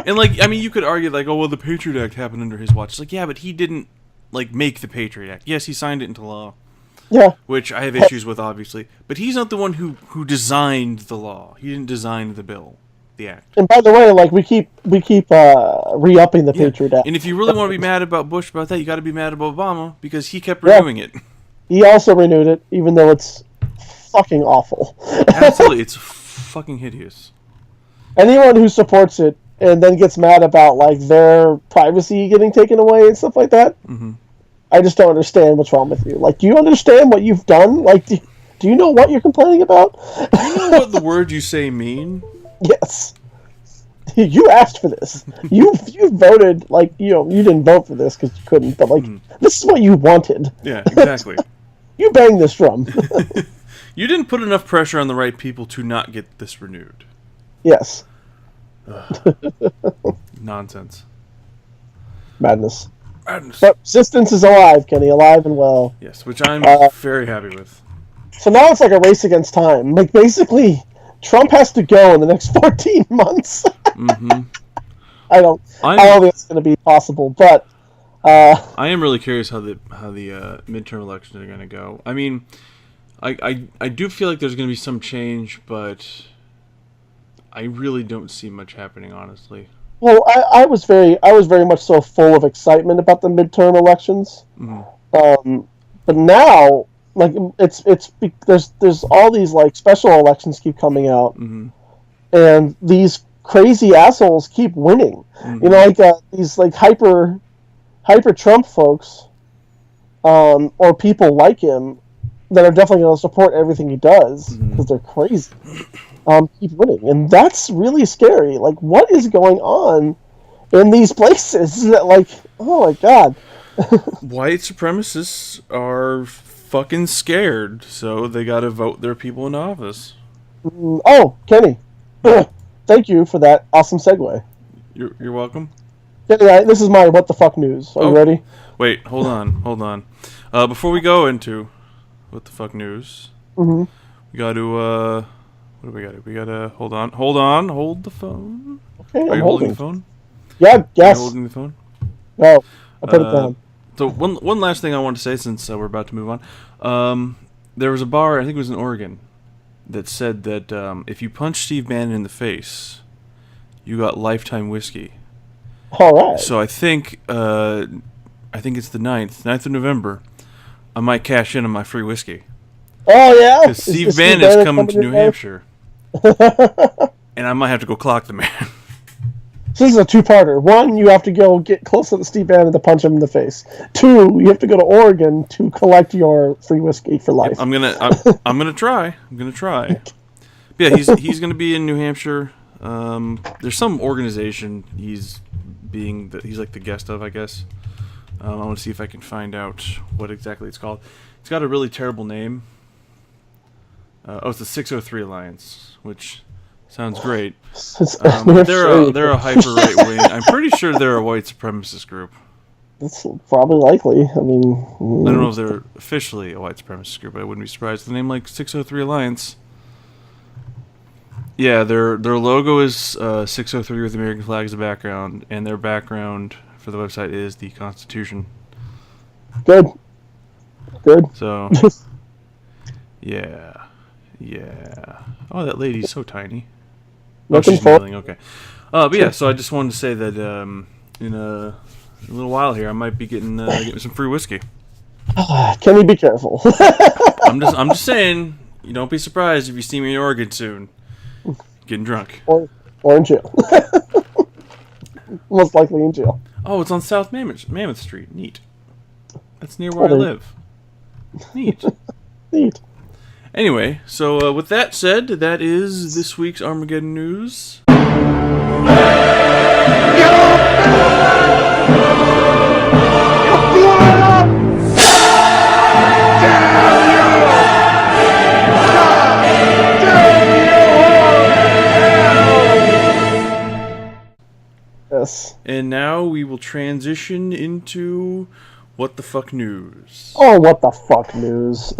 And like, I mean, you could argue like, oh well, the Patriot Act happened under his watch. It's like, yeah, but he didn't like make the Patriot Act. Yes, he signed it into law. Yeah. Which I have issues with, obviously. But he's not the one who designed the law. He didn't design the bill, the act. And by the way, like we keep re-upping the Patriot Act. And if you really want to be mad about Bush about that, you got to be mad about Obama because he kept renewing it. He also renewed it, even though it's fucking awful. Absolutely, it's fucking hideous. Anyone who supports it and then gets mad about like their privacy getting taken away and stuff like that. Mm-hmm. I just don't understand what's wrong with you. Like, do you understand what you've done? Like, do you know what you're complaining about? Do you know what the words you say mean? Yes. You asked for this. You voted, like, you didn't vote for this because you couldn't, but, like, this is what you wanted. Yeah, exactly. You banged this drum. You didn't put enough pressure on the right people to not get this renewed. Yes. Nonsense. Madness. But resistance is alive, Kenny, alive and well. Yes, which I'm very happy with. So now it's like a race against time. Like, basically, Trump has to go in the next 14 months. Mm-hmm. I don't think it's going to be possible, but I am really curious how the midterm elections are going to go. I mean, I do feel like there's going to be some change, but I really don't see much happening, honestly. Well, I was very much so full of excitement about the midterm elections. But now, like there's all these like special elections keep coming out, and these crazy assholes keep winning. You know, like these like hyper Trump folks, or people like him that are definitely going to support everything he does because they're crazy. Keep winning, and that's really scary. Like, what is going on in these places? That, like, oh my god. White supremacists are fucking scared, so they got to vote their people into office. Oh, Kenny, thank you for that awesome segue. You're welcome. Kenny, this is my what the fuck news. Are you ready? Wait, hold on. Before we go into what the fuck news, we got to what do we got? We got to hold the phone. Okay, Are you holding the phone? Yeah, yes. Are you holding the phone? No, I put it down. So one last thing I want to say, since we're about to move on. There was a bar, I think it was in Oregon, that said that if you punch Steve Bannon in the face, you got lifetime whiskey. All right. So I think it's the 9th of November. I might cash in on my free whiskey. Oh yeah. Because Steve Bannon is coming to New Hampshire, and I might have to go clock the man. So this is a two-parter. One, you have to go get close to Steve Bannon to punch him in the face. Two, you have to go to Oregon to collect your free whiskey for life. I'm gonna try. Yeah, he's gonna be in New Hampshire. There's some organization he's like the guest of, I guess. I want to see if I can find out what exactly it's called. It's got a really terrible name. It's the 603 Alliance, which sounds great. They're a hyper right wing. I'm pretty sure they're a white supremacist group. That's probably likely. I mean, I don't know if they're officially a white supremacist group, but I wouldn't be surprised if the name like 603 Alliance. Yeah, their logo is 603 with the American flag as a background, and their background for the website is the Constitution. Good. So, yeah. Oh, that lady's so tiny. Oh, she's kneeling. Okay. But yeah, so I just wanted to say that in a little while here, I might be getting some free whiskey. Can we be careful? I'm just saying. You don't be surprised if you see me in Oregon soon, getting drunk. Or in jail. Most likely in jail. Oh, it's on South Mammoth Street. Neat. That's near where I live. Neat. Neat. Anyway, so with that said, that is this week's Armageddon News. Yes. And now we will transition into What the Fuck News. Oh, what the fuck news.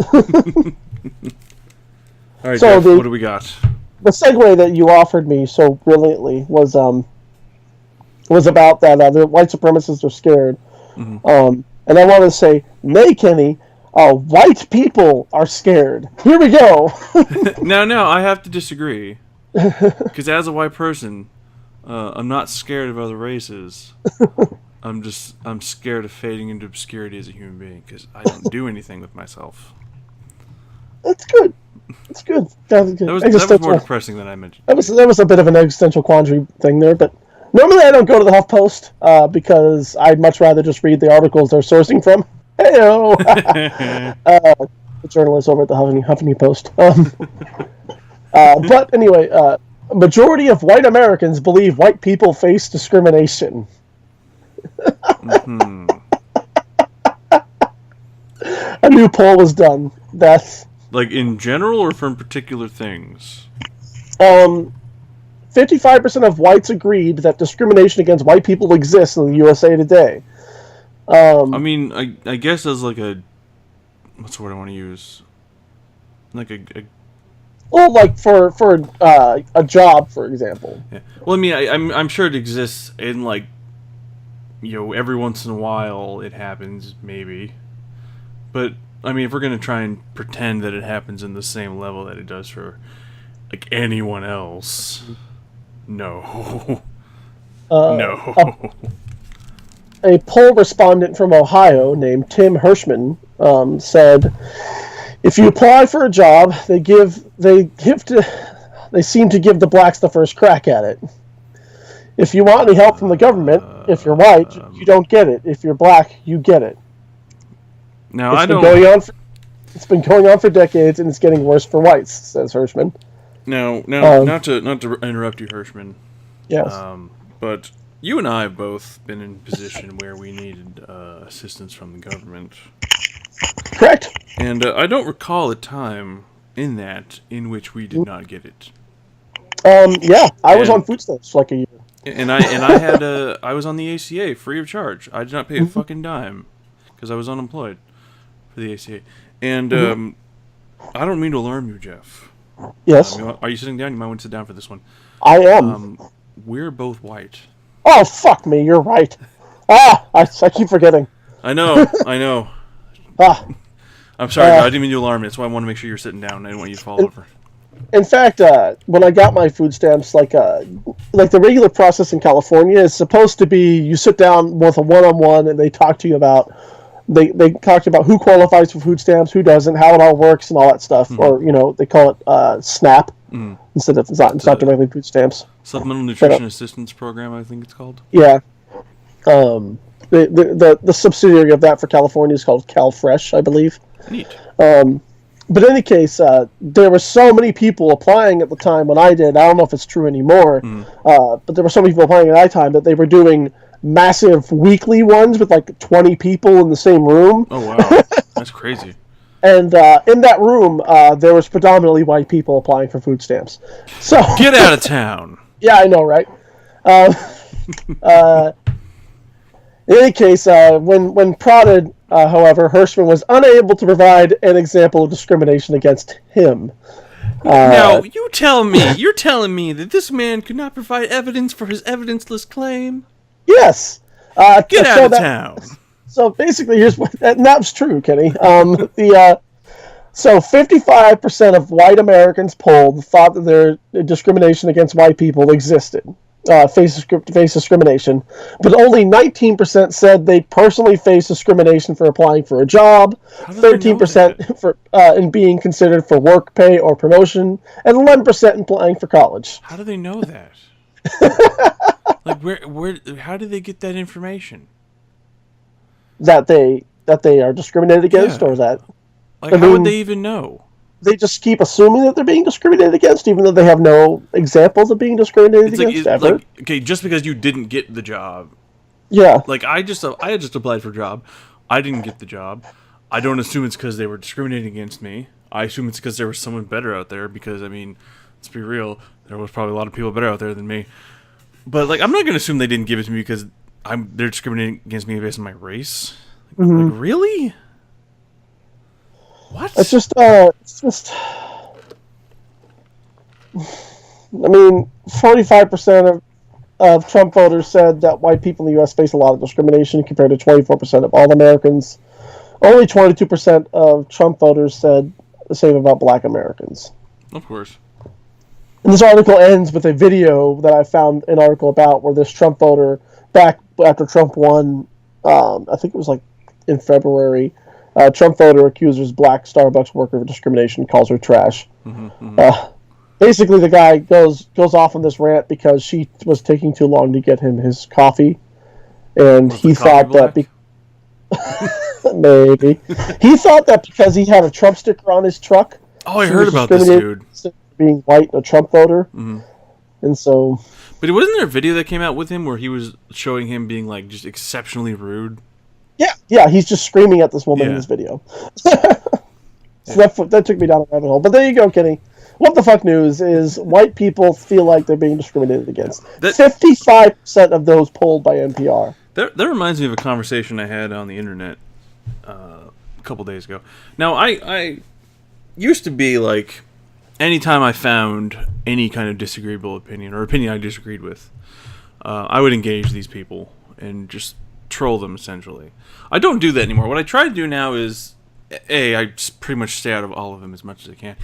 All right, so Jeff, what do we got? The segue that you offered me so brilliantly was about that the white supremacists are scared. And I want to say, nay, Kenny, white people are scared. Here we go. No, I have to disagree. Because as a white person, I'm not scared of other races. I'm scared of fading into obscurity as a human being because I don't do anything with myself. That's good. That's good. That was more depressing than I mentioned. That was a bit of an existential quandary thing there, but normally I don't go to the HuffPost because I'd much rather just read the articles they're sourcing from. Heyo, the journalists over at the Huffington Post. But anyway, majority of white Americans believe white people face discrimination. A new poll was done. That's like in general or from particular things? 55% of whites agreed that discrimination against white people exists in the USA Today. I mean, I guess as like a, what's the word I want to use? Like a well, like for a job, for example. Yeah. Well, I mean, I'm sure it exists in like, every once in a while it happens, maybe. But I mean, if we're gonna try and pretend that it happens in the same level that it does for like anyone else, no, no. A poll respondent from Ohio named Tim Hirschman said, "If you apply for a job, they seem to give the blacks the first crack at it. If you want any help from the government, if you're white, you don't get it. If you're black, you get it." Now It's been going on for decades, and it's getting worse for whites," says Hirschman. Now, not to interrupt you, Hirschman. Yes. But you and I have both been in a position where we needed assistance from the government. Correct. And I don't recall a time in which we did not get it. Yeah, I was on food stamps for like a year. And I was on the ACA free of charge. I did not pay a fucking dime because I was unemployed for the ACA. And I don't mean to alarm you, Jeff. Yes. Are you sitting down? You might want to sit down for this one. I am. We're both white. Oh, fuck me, you're right. I keep forgetting. I know. I'm sorry, I didn't mean to alarm you. That's why I want to make sure you're sitting down. I didn't want you to fall over. In fact, when I got my food stamps, like the regular process in California is supposed to be you sit down with a one-on-one and they talk to you about they talked about who qualifies for food stamps, who doesn't, how it all works, and all that stuff. Mm-hmm. Or they call it SNAP instead of it's not directly food stamps. Supplemental Nutrition Assistance Program, I think it's called. Yeah. The subsidiary of that for California is called CalFresh, I believe. Neat. But in any case, there were so many people applying at the time when I did. I don't know if it's true anymore, but there were so many people applying at that time that they were doing massive weekly ones with like 20 people in the same room. Oh, wow. That's crazy. And in that room, there was predominantly white people applying for food stamps. So get out of town. Yeah, I know, right? In any case, when prodded, however, Hirschman was unable to provide an example of discrimination against him. Now, you're telling me that this man could not provide evidence for his evidenceless claim? Yes. Get out of town. So basically, here's what that's true, Kenny. So 55% of white Americans polled thought that their discrimination against white people existed. Face discrimination, but only 19% said they personally face discrimination for applying for a job, 13% for in being considered for work pay or promotion, and 11% in applying for college. How do they know that? Like where? How do they get that information? That they are discriminated against, or that? Like, how would they even know? They just keep assuming that they're being discriminated against, even though they have no examples of being discriminated against ever. Okay, just because you didn't get the job. Yeah. Like, I had just applied for a job. I didn't get the job. I don't assume it's because they were discriminating against me. I assume it's because there was someone better out there, because, I mean, let's be real, there was probably a lot of people better out there than me. But, like, I'm not going to assume they didn't give it to me because they're discriminating against me based on my race. Like, really? What? It's just, I mean, 45% of Trump voters said that white people in the U.S. face a lot of discrimination compared to 24% of all Americans. Only 22% of Trump voters said the same about black Americans. Of course. And this article ends with a video that I found an article about where this Trump voter, back after Trump won, I think it was like in February, Trump voter accuses black Starbucks worker of discrimination, calls her trash. Basically, the guy goes off on this rant because she was taking too long to get him his coffee, and he thought that maybe he thought that because he had a Trump sticker on his truck. Oh, I heard about this dude being white and a Trump voter, and so. But wasn't there a video that came out with him where he was showing him being like just exceptionally rude? Yeah, he's just screaming at this woman in this video. So that took me down a rabbit hole. But there you go, Kenny. What the fuck news is white people feel like they're being discriminated against. 55% of those polled by NPR. That reminds me of a conversation I had on the internet a couple days ago. Now, I used to be like, anytime I found any kind of disagreeable opinion or opinion I disagreed with, I would engage these people and just troll them, essentially. I don't do that anymore. What I try to do now is I just pretty much stay out of all of them as much as I can.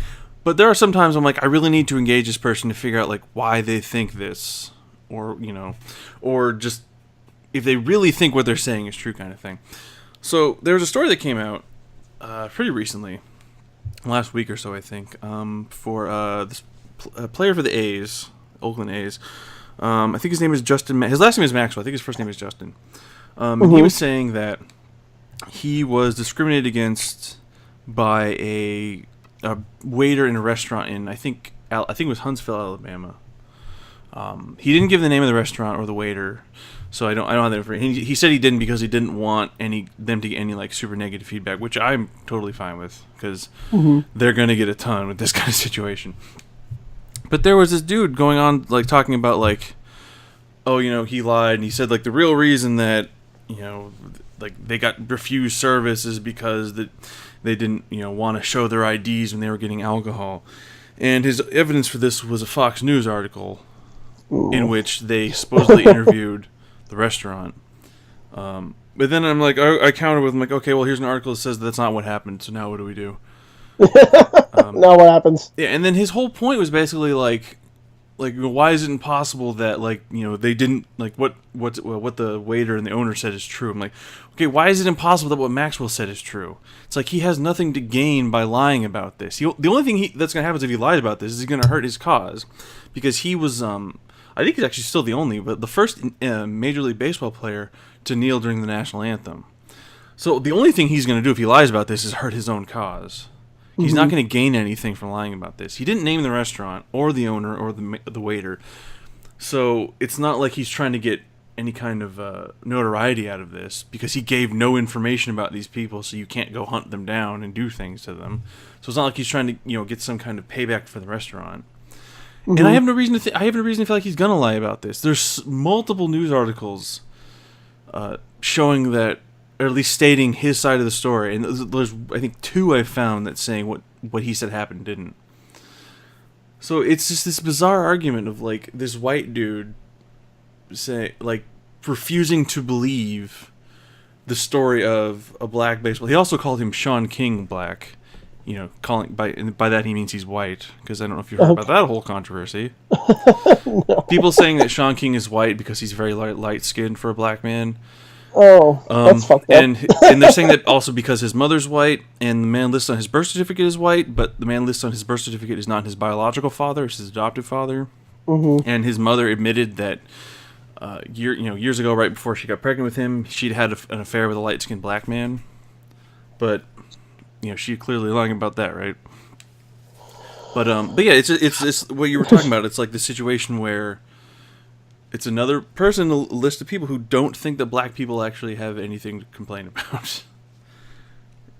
But there are some times I'm like, I really need to engage this person to figure out like why they think this, or or just if they really think what they're saying is true, kind of thing. So there was a story that came out pretty recently, last week or so, I think, for this player for the A's, Oakland A's. I think his name is Justin. His last name is Maxwell. I think his first name is Justin. And he was saying that he was discriminated against by a waiter in a restaurant in I think it was Huntsville, Alabama. He didn't give the name of the restaurant or the waiter, so I don't have that information. He said he didn't because he didn't want them to get any like super negative feedback, which I'm totally fine with because they're gonna get a ton with this kind of situation. But there was this dude going on like talking about like, oh, he lied, and he said like the real reason that like they got refused service is because that they didn't want to show their IDs when they were getting alcohol, and his evidence for this was a Fox News article in which they supposedly interviewed the restaurant. But then I'm like, I countered with him like, okay, well here's an article that says that's not what happened, so now what do we do? Now what happens? Yeah, and then his whole point was basically like why is it impossible that they didn't what the waiter and the owner said is true? I'm like, okay, why is it impossible that what Maxwell said is true? It's like he has nothing to gain by lying about this. The only thing that's going to happen is if he lies about this is he's going to hurt his cause, because he was I think he's actually still the first Major League Baseball player to kneel during the national anthem. So the only thing he's going to do if he lies about this is hurt his own cause. He's not going to gain anything from lying about this. He didn't name the restaurant or the owner or the waiter. So it's not like he's trying to get any kind of notoriety out of this, because he gave no information about these people, so you can't go hunt them down and do things to them. So it's not like he's trying to get some kind of payback for the restaurant. And I have no reason to feel like he's going to lie about this. There's multiple news articles showing that, or at least stating his side of the story, and there's I think 2 I found that saying what he said happened didn't. So it's just this bizarre argument of like this white dude refusing to believe the story of a black baseball. He also called him Sean King black, calling by that he means he's white, because I don't know if you heard about that whole controversy. No. People saying that Sean King is white because he's very light skinned for a black man. Oh, that's fucked up. And they're saying that also because his mother's white, and the man listed on his birth certificate is white, but the man listed on his birth certificate is not his biological father; it's his adoptive father. And his mother admitted that years ago, right before she got pregnant with him, she'd had an affair with a light-skinned black man. But she clearly lying about that, right? But yeah, it's what you were talking about. It's like the situation where it's another person, a list of people who don't think that black people actually have anything to complain about.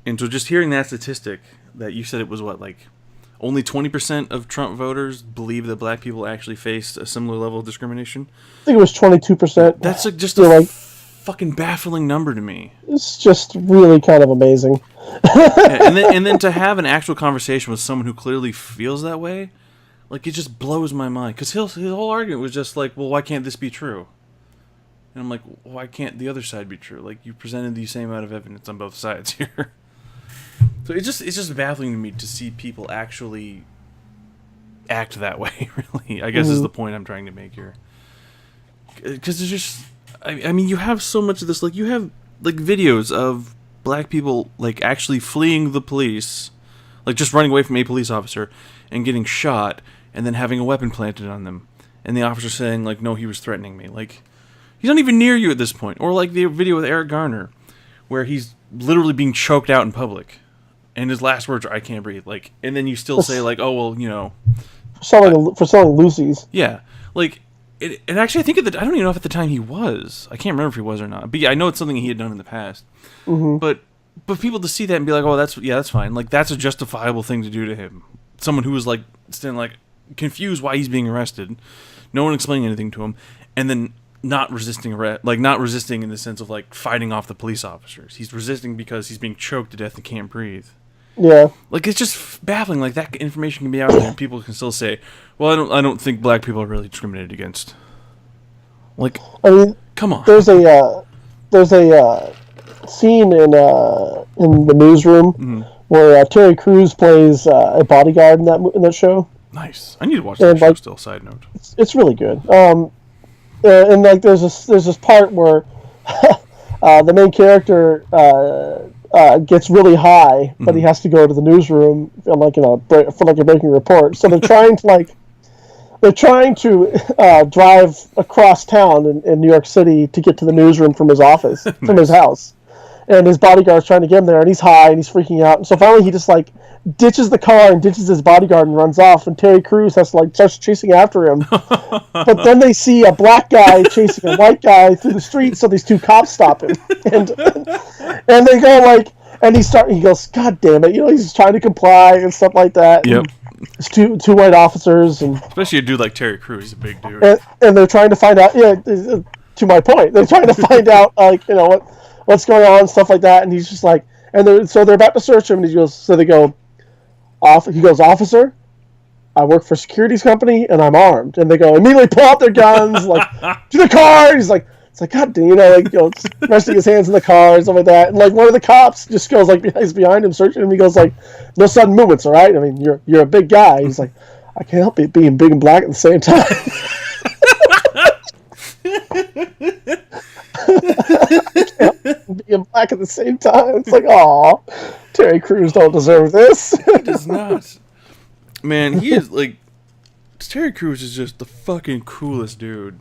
And so just hearing that statistic, that you said it was only 20% of Trump voters believe that black people actually faced a similar level of discrimination? I think it was 22%. That's just a fucking baffling number to me. It's just really kind of amazing. Yeah, and then to have an actual conversation with someone who clearly feels that way, it just blows my mind. Because his whole argument was just like, well, why can't this be true? And I'm like, why can't the other side be true? You presented the same amount of evidence on both sides here. So it's just baffling to me to see people actually act that way, really. I guess is the point I'm trying to make here. Because there's just... I mean, you have so much of this. You have, videos of black people, actually fleeing the police. Just running away from a police officer and getting shot, and then having a weapon planted on them, and the officer saying no, he was threatening me. He's not even near you at this point. Or the video with Eric Garner, where he's literally being choked out in public, and his last words are, "I can't breathe." And then you still say "Oh well, for selling Lucy's." Yeah, and actually, I think I don't even know if at the time he was. I can't remember if he was or not. But yeah, I know it's something he had done in the past. But people to see that and be like, "Oh, that's fine." That's a justifiable thing to do to him. Someone who was standing confused why he's being arrested, no one explaining anything to him, and then not resisting arrest, not resisting in the sense of fighting off the police officers. He's resisting because he's being choked to death and can't breathe. Yeah. It's just baffling. That information can be out there and people can still say, "Well, I don't think black people are really discriminated against." I mean, come on. There's a scene in the newsroom where Terry Crews plays a bodyguard in that show. Nice. I need to watch that show still. Side note. It's really good. And like there's this part where the main character gets really high, but he has to go to the newsroom and for a breaking report. So they're trying to drive across town in New York City to get to the newsroom from his office, from his house. And his bodyguard's trying to get him there, and he's high, and he's freaking out. And so finally he just, ditches the car and ditches his bodyguard and runs off, and Terry Crews has to, starts chasing after him. But then they see a black guy chasing a white guy through the street, so these two cops stop him. And they go, and he goes, God damn it, he's just trying to comply and stuff like that. Yep. It's two white officers. And especially a dude like Terry Crews, he's a big dude. And they're trying to find out, to my point, they're trying to find out, what's going on, stuff like that, and he's just so they're about to search him, and he goes, officer, I work for a securities company, and I'm armed, and they go, immediately pull out their guns, to the car, and he's it's God damn, resting his hands in the car, and stuff like that, and one of the cops just goes, he's behind him, searching him, he goes, no sudden movements, all right, I mean, you're a big guy, he's I can't help it being big and black at the same time. Being black at the same time. It's aw, Terry Crews don't deserve this. He does not. Man, he is Terry Crews is just the fucking coolest dude.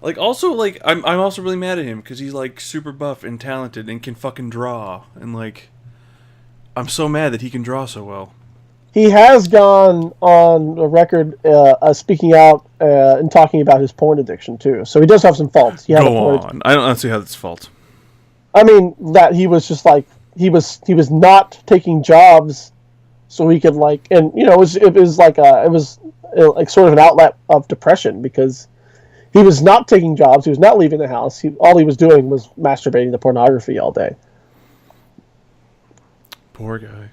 Also, I'm also really mad at him because he's super buff and talented and can fucking draw, and I'm so mad that he can draw so well. He has gone on a record speaking out and talking about his porn addiction, too. So he does have some faults. Go on. I don't see how that's fault. I mean, that he was just he was not taking jobs so he could and, it was sort of an outlet of depression because he was not taking jobs. He was not leaving the house. All he was doing was masturbating to pornography all day. Poor guy.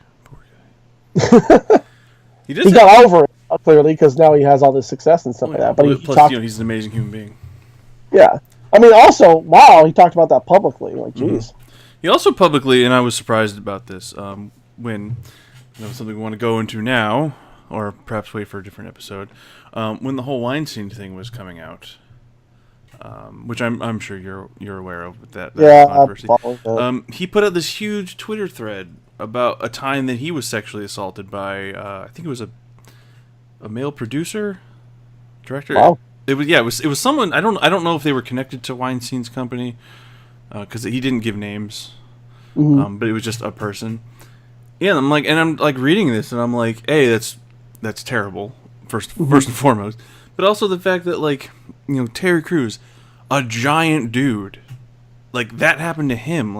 He got over it clearly because now he has all this success and stuff like that. But he's an amazing human being. Yeah, I mean, also, wow, he talked about that publicly. Jeez. He also publicly, and I was surprised about this. When something we want to go into now, or perhaps wait for a different episode. When the whole Weinstein thing was coming out, which I'm sure you're aware of with that controversy. He put out this huge Twitter thread about a time that he was sexually assaulted by I think it was a male producer, director. Wow. It was someone. I don't know if they were connected to Weinstein's company because he didn't give names, but it was just a person. Yeah, I'm reading this and I'm hey, that's terrible. First and foremost, but also the fact that Terry Crews, a giant dude, that happened to him.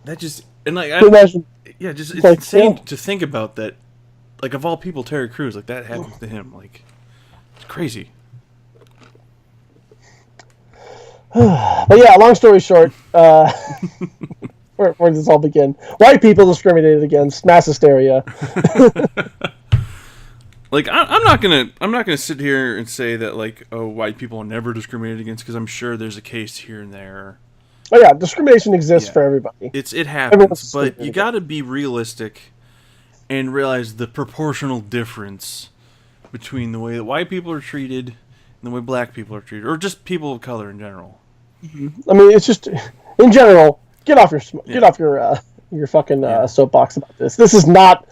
That just. And it's insane to think about that. Of all people, Terry Crews, that happens to him. It's crazy. But yeah, long story short, where does this all begin? White people discriminated against, mass hysteria. I'm not gonna sit here and say that white people are never discriminated against because I'm sure there's a case here and there. Oh yeah, discrimination exists for everybody. It happens, but you got to be realistic and realize the proportional difference between the way that white people are treated and the way black people are treated, or just people of color in general. I mean, it's just in general. Get off your fucking soapbox about this. This is not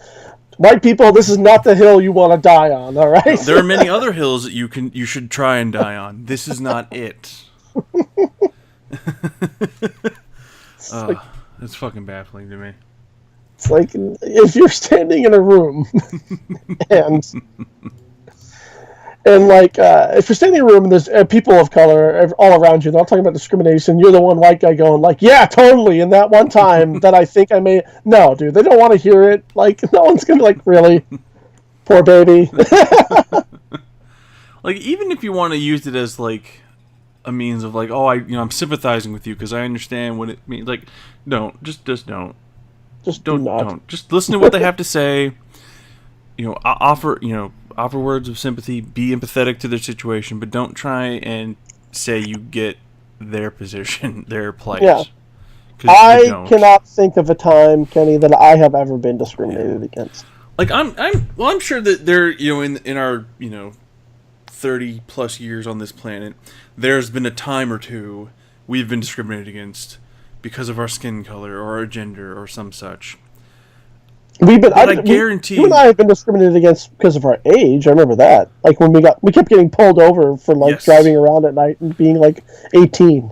white people. This is not the hill you want to die on. All right. There are many other hills that you should try and die on. This is not it. It's fucking baffling to me. It's if you're standing in a room and if you're standing in a room and there's people of color all around you, they're all talking about discrimination, you're the one white guy going yeah, totally, in that one time that I think I may... No, dude, they don't want to hear it. No one's gonna really... Poor baby. Even if you want to use it as a means of I'm sympathizing with you because I understand what it means. Don't just don't. Don't. Just listen to what they have to say. Offer words of sympathy. Be empathetic to their situation, but don't try and say you get their position, their plight. Yeah. 'Cause you I don't. cannot think of a time, Kenny, that I have ever been discriminated against. Like I'm sure that there, in our 30 plus years on this planet, there's been a time or two we've been discriminated against because of our skin color or our gender or some such. I guarantee you and I have been discriminated against because of our age. I remember that. Like when we kept getting pulled over for Yes. driving around at night and being 18.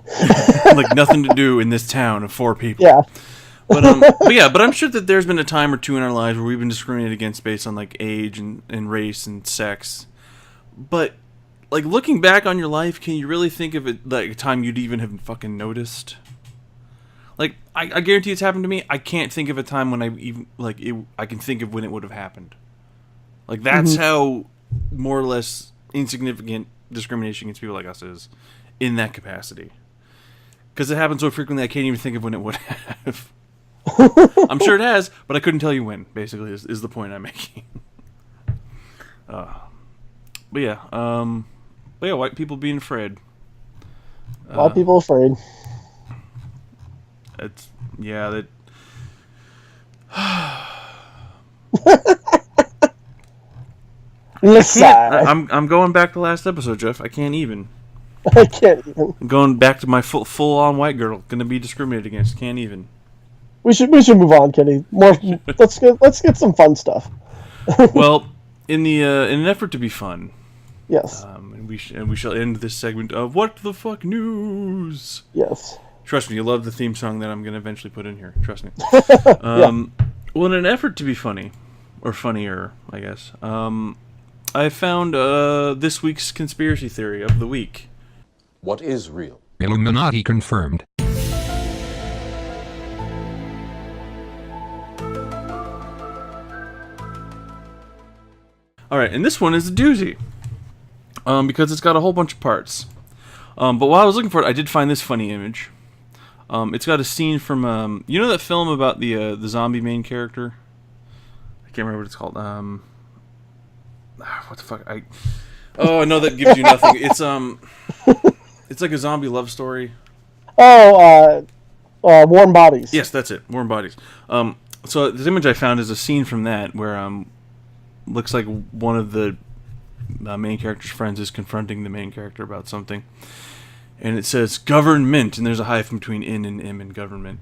like nothing to do in this town of 4 people. Yeah. But I'm sure that there's been a time or two in our lives where we've been discriminated against based on age and race and sex. But looking back on your life, can you really think of it like a time you'd even have fucking noticed? I guarantee it's happened to me. I can't think of a time when I even I can think of when it would have happened. That's how more or less insignificant discrimination against people like us is in that capacity. Because it happens so frequently, I can't even think of when it would have. I'm sure it has, but I couldn't tell you when. Basically, is the point I'm making. But yeah, white people being afraid. A lot of people afraid. It's that. Listen, I'm going back to last episode, Jeff. I can't even. I can't even. I'm going back to my full on white girl. Gonna be discriminated against. Can't even. We should move on, Kenny. Let's get some fun stuff. Well, in an effort to be fun. Yes. And we shall end this segment of What the Fuck News. Yes. Trust me, you'll love the theme song that I'm going to eventually put in here. Trust me. Yeah. Well, in an effort to be funny, or funnier, I guess, I found this week's conspiracy theory of the week. What is real? Illuminati confirmed. Alright, and this one is a doozy. Because it's got a whole bunch of parts. But while I was looking for it, I did find this funny image. It's got a scene from, you know that film about the zombie main character? I can't remember what it's called. What the fuck? I know that gives you nothing. It's like a zombie love story. Oh, Warm Bodies. Yes, that's it. Warm Bodies. So this image I found is a scene from that where looks like one of the main character's friends is confronting the main character about something. And it says, government, and there's a hyphen between in and m in government.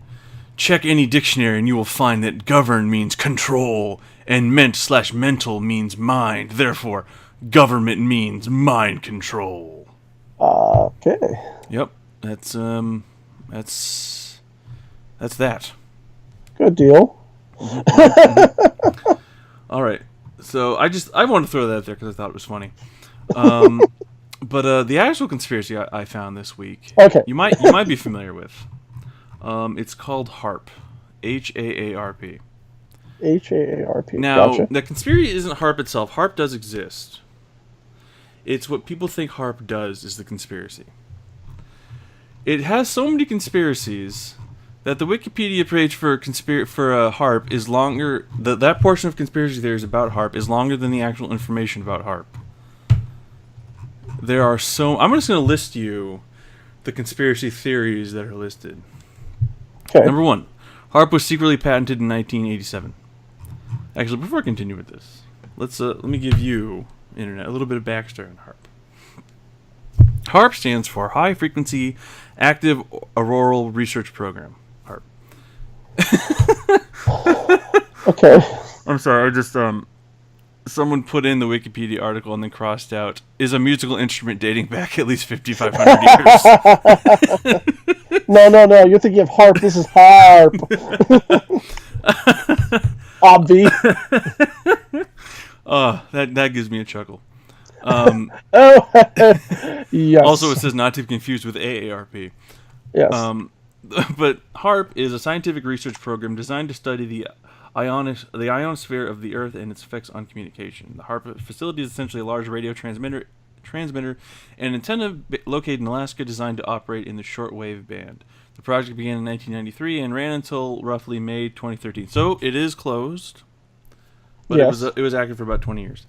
Check any dictionary and you will find that govern means control, and ment/mental means mind. Therefore, government means mind control. Okay. Yep, that's that. Good deal. All right, so I wanted to throw that out there because I thought it was funny. But the actual conspiracy I found this week, Okay. you might be familiar with. It's called HAARP, HAARP. HAARP. Now, Gotcha. the conspiracy isn't HAARP itself. HAARP does exist. It's what people think HAARP does is the conspiracy. It has so many conspiracies that the Wikipedia page for HAARP is longer. That portion of conspiracy theories about HAARP is longer than the actual information about HAARP. There are I'm just going to list you the conspiracy theories that are listed. Okay. Number 1, HAARP was secretly patented in 1987. Actually, before I continue with this, let me give you, Internet, a little bit of backstory on HAARP. HAARP stands for High Frequency Active Auroral Research Program. HAARP. Okay. I'm sorry, I just someone put in the Wikipedia article and then crossed out, is a musical instrument dating back at least 5,500 years. No. You're thinking of harp. This is harp. Obvi. That gives me a chuckle. Yes. Also, it says not to be confused with AARP. Yes. But HAARP is a scientific research program designed to study the ionosphere of the Earth and its effects on communication. The HAARP facility is essentially a large radio transmitter and antenna located in Alaska designed to operate in the shortwave band. The project began in 1993 and ran until roughly May 2013. So it is closed, but Yes. it was active for about 20 years.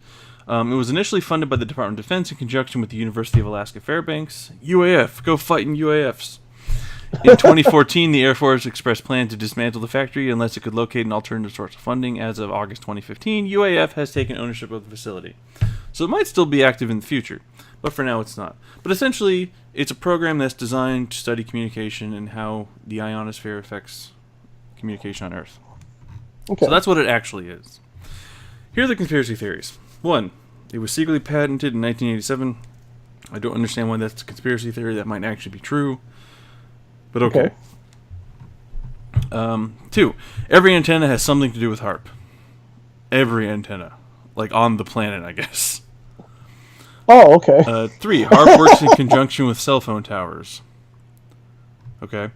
It was initially funded by the Department of Defense in conjunction with the University of Alaska Fairbanks. UAF, go fighting UAFs. In 2014, the Air Force expressed plans to dismantle the factory unless it could locate an alternative source of funding. As of August 2015, UAF has taken ownership of the facility. So it might still be active in the future, but for now it's not. But essentially, it's a program that's designed to study communication and how the ionosphere affects communication on Earth. Okay. So that's what it actually is. Here are the conspiracy theories. 1. It was secretly patented in 1987. I don't understand why that's a conspiracy theory. That might actually be true. But okay. 2. Every antenna has something to do with HARP. Every antenna. Like on the planet, I guess. Oh, okay. 3. HARP works in conjunction with cell phone towers. Okay.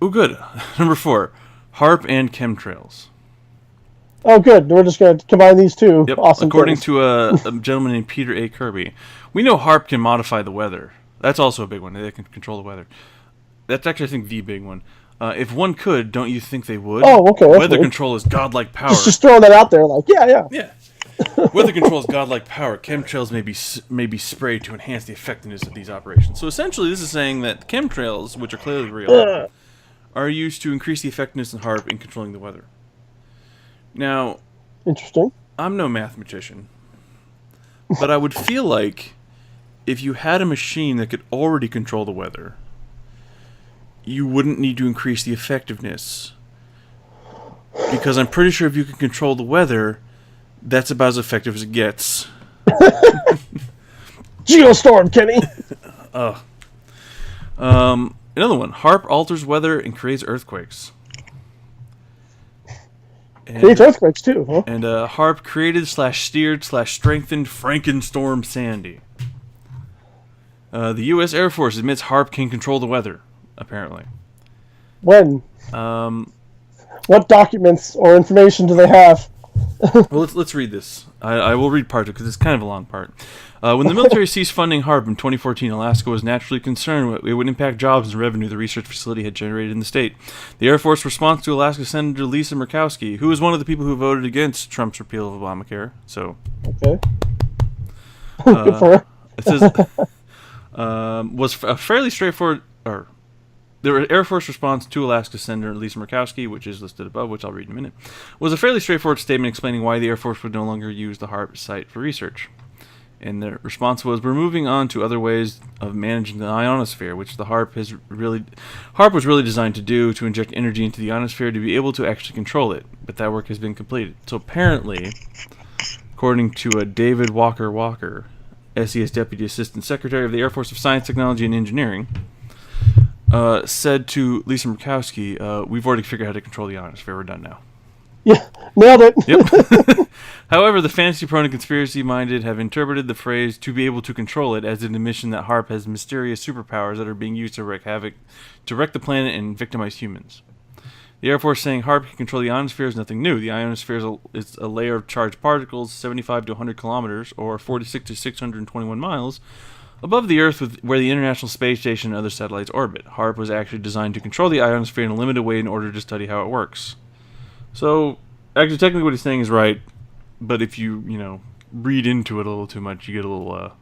Oh, good. Number 4. HARP and chemtrails. Oh, good. We're just going to combine these two. Yep. Awesome. According things. to a gentleman named Peter A. Kirby, we know HARP can modify the weather. That's also a big one. They can control the weather. That's actually, I think, the big one. If one could, don't you think they would? Oh, okay. Weather weird. control is godlike power. Just throwing that out there, like, yeah. Yeah. Weather control is godlike power. Chemtrails may be sprayed to enhance the effectiveness of these operations. So essentially, this is saying that chemtrails, which are clearly real, are used to increase the effectiveness of HARP in controlling the weather. Now, Interesting. I'm no mathematician, but I would feel like if you had a machine that could already control the weather, you wouldn't need to increase the effectiveness. Because I'm pretty sure if you can control the weather, that's about as effective as it gets. Geostorm, Kenny. Another one. HARP alters weather and creates earthquakes. Creates earthquakes too, huh? And HARP created/steered/strengthened Frankenstorm Sandy. The U.S. Air Force admits HARP can control the weather, apparently. When? What documents or information do they have? Well, let's read this. I will read part of it because it's kind of a long part. When the military ceased funding HARP in 2014, Alaska was naturally concerned it would impact jobs and revenue the research facility had generated in the state. The Air Force response to Alaska Senator Lisa Murkowski, who was one of the people who voted against Trump's repeal of Obamacare. So, Okay. Good for her. it says was a fairly straightforward. The Air Force response to Alaska Senator Lisa Murkowski, which is listed above, which I'll read in a minute, was a fairly straightforward statement explaining why the Air Force would no longer use the HARP site for research. And the response was, we're moving on to other ways of managing the ionosphere, which the HARP was really designed to do, to inject energy into the ionosphere to be able to actually control it. But that work has been completed. So apparently, according to David Walker, SES Deputy Assistant Secretary of the Air Force of Science, Technology, and Engineering, said to Lisa Murkowski, we've already figured out how to control the ionosphere. We're done now. Yeah, nailed it. Yep. However, the fantasy-prone and conspiracy-minded have interpreted the phrase "to be able to control it" as an admission that HARP has mysterious superpowers that are being used to wreak the planet and victimize humans. The Air Force saying HARP can control the ionosphere is nothing new. The ionosphere is a layer of charged particles 75 to 100 kilometers, or 46 to 621 miles, above the Earth where the International Space Station and other satellites orbit. HARP was actually designed to control the ionosphere in a limited way in order to study how it works. So, actually, technically what he's saying is right, but if you read into it a little too much, you get a little,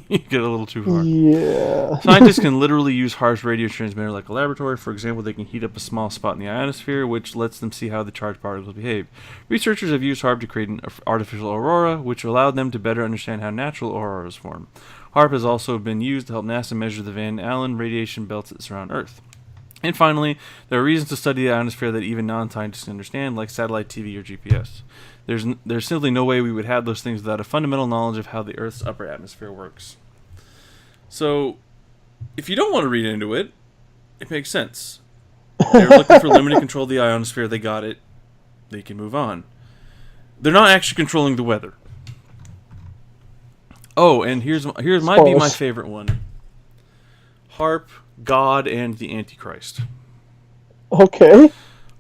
you get a little too far. Yeah. Scientists can literally use HARP's radio transmitter like a laboratory. For example, they can heat up a small spot in the ionosphere, which lets them see how the charged particles behave. Researchers have used HARP to create an artificial aurora, which allowed them to better understand how natural auroras form. HARP has also been used to help NASA measure the Van Allen radiation belts that surround Earth. And finally, there are reasons to study the ionosphere that even non-scientists understand, like satellite TV or GPS. There's simply no way we would have those things without a fundamental knowledge of how the Earth's upper atmosphere works. So, if you don't want to read into it, it makes sense. They're looking for limited control of the ionosphere. They got it. They can move on. They're not actually controlling the weather. Oh, and here's might be my favorite one. HARP, God, and the Antichrist. Okay.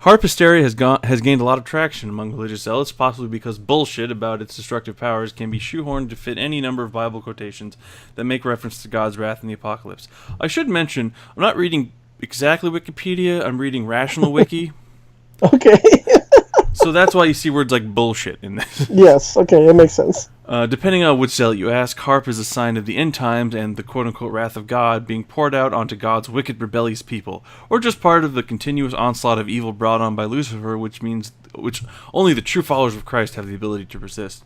HARP hysteria has gained a lot of traction among religious zealots, possibly because bullshit about its destructive powers can be shoehorned to fit any number of Bible quotations that make reference to God's wrath in the apocalypse. I should mention, I'm not reading exactly Wikipedia, I'm reading Rational Wiki. Okay. So that's why you see words like bullshit in this. Yes, okay, it makes sense. Depending on which zealot you ask, harp is a sign of the end times and the quote-unquote wrath of God being poured out onto God's wicked, rebellious people, or just part of the continuous onslaught of evil brought on by Lucifer, which only the true followers of Christ have the ability to resist.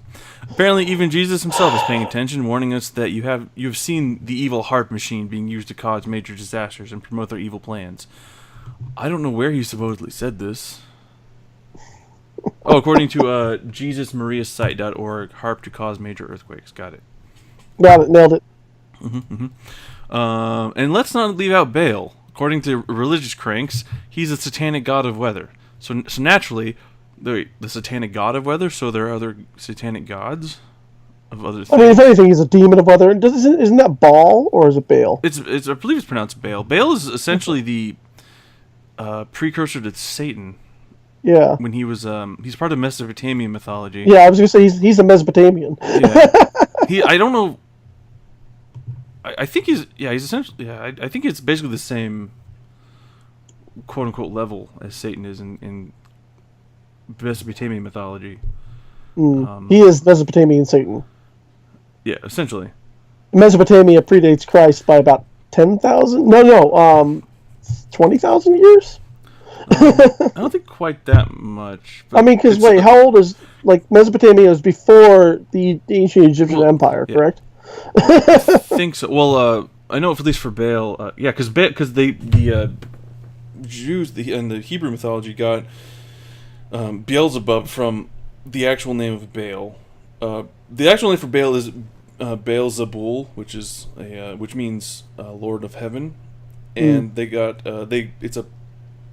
Apparently, even Jesus himself is paying attention, warning us that you have seen the evil harp machine being used to cause major disasters and promote their evil plans. I don't know where he supposedly said this. Oh, according to JesusMariaSite.org, harp to cause major earthquakes. Got it. Got it, nailed it. And let's not leave out Baal. According to religious cranks, he's a satanic god of weather. So naturally, the satanic god of weather. So there are other satanic gods of other things. I mean, if anything, he's a demon of weather. Isn't that Baal or is it Baal? It's I believe it's pronounced Baal. Baal is essentially the precursor to Satan. Yeah. When he was he's part of Mesopotamian mythology. Yeah, I was gonna say he's a Mesopotamian. Yeah. I don't know. I think he's essentially I think it's basically the same quote unquote level as Satan is in Mesopotamian mythology. He is Mesopotamian Satan. Yeah, essentially. Mesopotamia predates Christ by about 10,000. No, 20,000 years. I don't think quite that much. I mean, because wait, how old is Mesopotamia? Was before the ancient Egyptian Empire, correct? I think so. Well, I know at least for Baal, because the Jews and the Hebrew mythology got Beelzebub from the actual name of Baal. The actual name for Baal is Baal-Zebul, which means Lord of Heaven, and they got it's a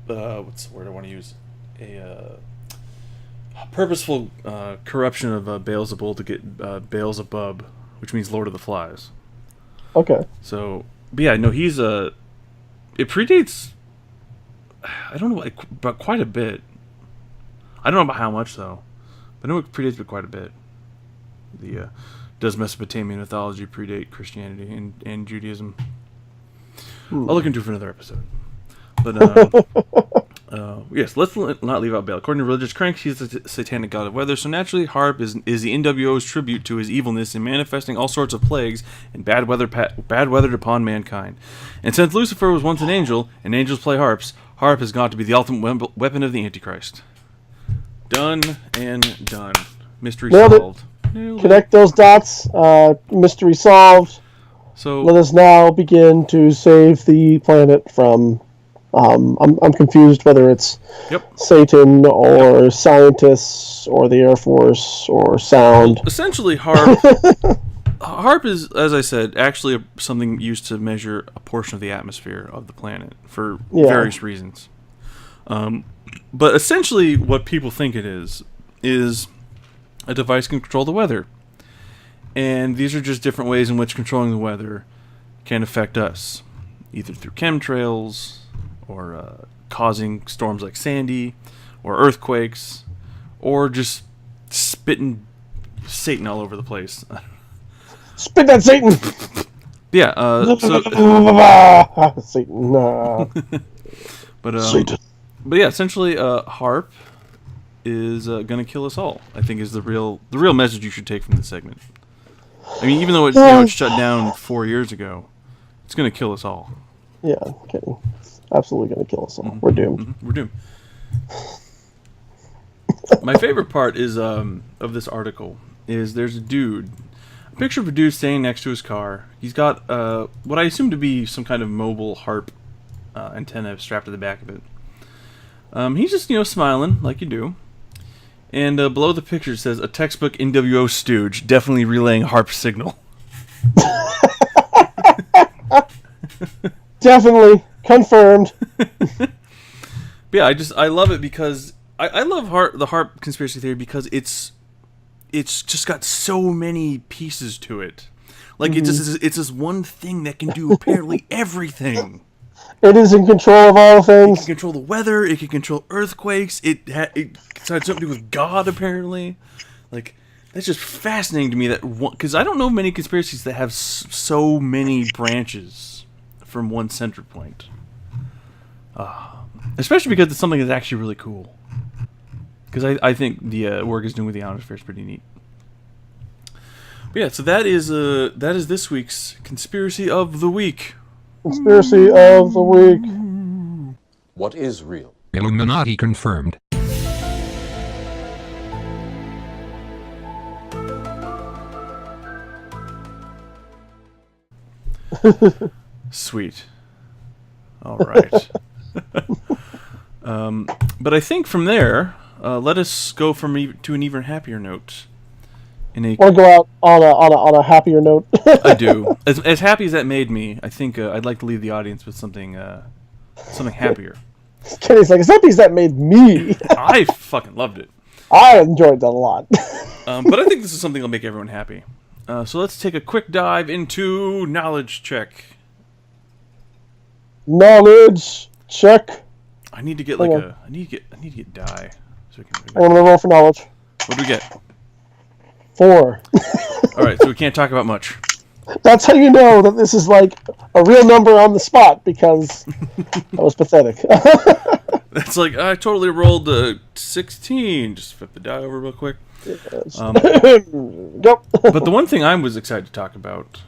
what's the word I want to use? A purposeful corruption of Baal-Zebul to get Baal-Zebub, which means Lord of the Flies. Okay. So, but yeah, no, he's it predates. I don't know, but quite a bit. I don't know about how much though, but I know it predates by quite a bit. Does Mesopotamian mythology predate Christianity and Judaism? I'll look into it for another episode. But yes, let's not leave out Baal. According to religious cranks, he's the satanic god of weather. So naturally, harp is the NWO's tribute to his evilness in manifesting all sorts of plagues and bad weather upon mankind. And since Lucifer was once an angel, and angels play harps, harp has got to be the ultimate weapon of the Antichrist. Done and done. Mystery Nailed solved. Connect those dots. Mystery solved. So let us now begin to save the planet from. I'm confused whether it's Satan or scientists or the Air Force or sound. Essentially, harp. Harp is, as I said, actually something used to measure a portion of the atmosphere of the planet for various reasons. But essentially, what people think it is a device can control the weather. And these are just different ways in which controlling the weather can affect us, either through chemtrails, or causing storms like Sandy, or earthquakes, or just spitting Satan all over the place. Spit that Satan! Yeah, Satan. Satan. But yeah, essentially, harp is gonna kill us all. I think is the real message you should take from this segment. I mean, even though it shut down 4 years ago, it's gonna kill us all. Yeah, okay. It's absolutely gonna kill us all. We're doomed. Mm-hmm. We're doomed. My favorite part is of this article is there's a picture of a dude standing next to his car. He's got what I assume to be some kind of mobile harp antenna strapped to the back of it. He's just smiling like you do. And below the picture it says, a textbook NWO stooge, definitely relaying harp signal. Definitely. Confirmed. Yeah, I love it because I love the harp conspiracy theory because it's just got so many pieces to it. Like, it's this one thing that can do apparently everything. It is in control of all things. It can control the weather. It can control earthquakes. It had something to do with God, apparently. Like, that's just fascinating to me. Because I don't know many conspiracies that have so many branches from one center point. Especially because it's something that's actually really cool. Because I think the work is doing with the Ionosphere is pretty neat. But yeah, so that is this week's Conspiracy of the Week. Conspiracy of the week. What is real? Illuminati confirmed. Sweet. All right. But I think from there, let us go to an even happier note. Want to go out on a happier note? I do. As happy as that made me, I think I'd like to leave the audience with something happier. Kenny's like, it's not because that made me. I fucking loved it. I enjoyed that a lot. But I think this is something that'll make everyone happy. So let's take a quick dive into knowledge check. Knowledge check. I need to get I need to get die. So we can. I'm gonna roll for knowledge. What do we get? 4. All right, so we can't talk about much. That's how you know that this is like a real number on the spot, because that was pathetic. That's like, I totally rolled a 16. Just flip the die over real quick. Yes. But the one thing I was excited to talk about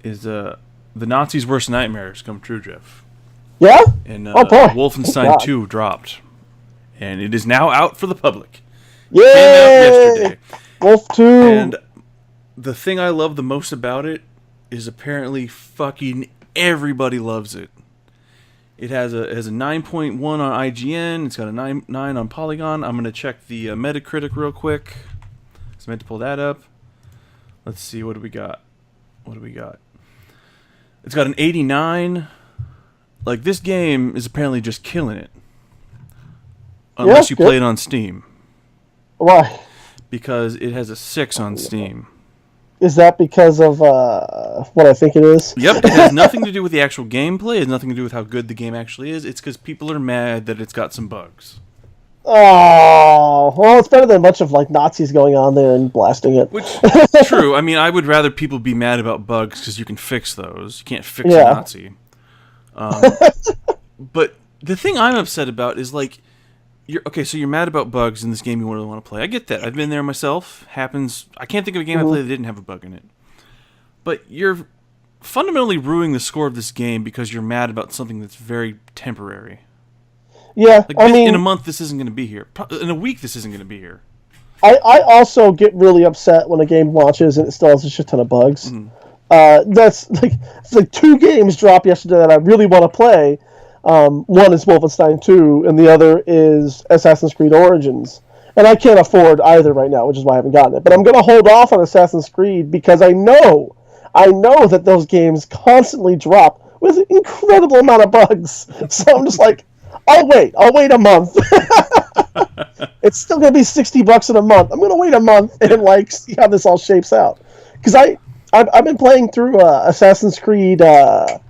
is the Nazis' worst nightmares come true, Jeff. Yeah? And oh boy. Wolfenstein God. 2 dropped, and it is now out for the public. Yay! Came out yesterday. Wolf 2. And the thing I love the most about it is apparently fucking everybody loves it. It has a 9.1 on IGN. It's got a 9 on Polygon. I'm going to check the Metacritic real quick. I meant to pull that up. Let's see, what do we got? It's got an 89. Like, this game is apparently just killing it. Unless you play it on Steam. Why? Because it has a 6 on Steam. Is that because of what I think it is? Yep, it has nothing to do with the actual gameplay. It has nothing to do with how good the game actually is. It's because people are mad that it's got some bugs. Oh, well, it's better than a bunch of like Nazis going on there and blasting it. Which is true. I mean, I would rather people be mad about bugs because you can fix those. You can't fix a Nazi. But the thing I'm upset about is like, so you're mad about bugs in this game you really want to play. I get that. I've been there myself. Happens. I can't think of a game I played that didn't have a bug in it. But you're fundamentally ruining the score of this game because you're mad about something that's very temporary. Yeah, Like, in a month, this isn't going to be here. In a week, this isn't going to be here. I also get really upset when a game launches and it still has a shit ton of bugs. That's like, it's like 2 games dropped yesterday that I really want to play. One is Wolfenstein 2, and the other is Assassin's Creed Origins. And I can't afford either right now, which is why I haven't gotten it. But I'm going to hold off on Assassin's Creed because I know that those games constantly drop with an incredible amount of bugs. So I'm just like, I'll wait a month. It's still going to be $60 in a month. I'm going to wait a month and like see how this all shapes out. Because I've been playing through Assassin's Creed, the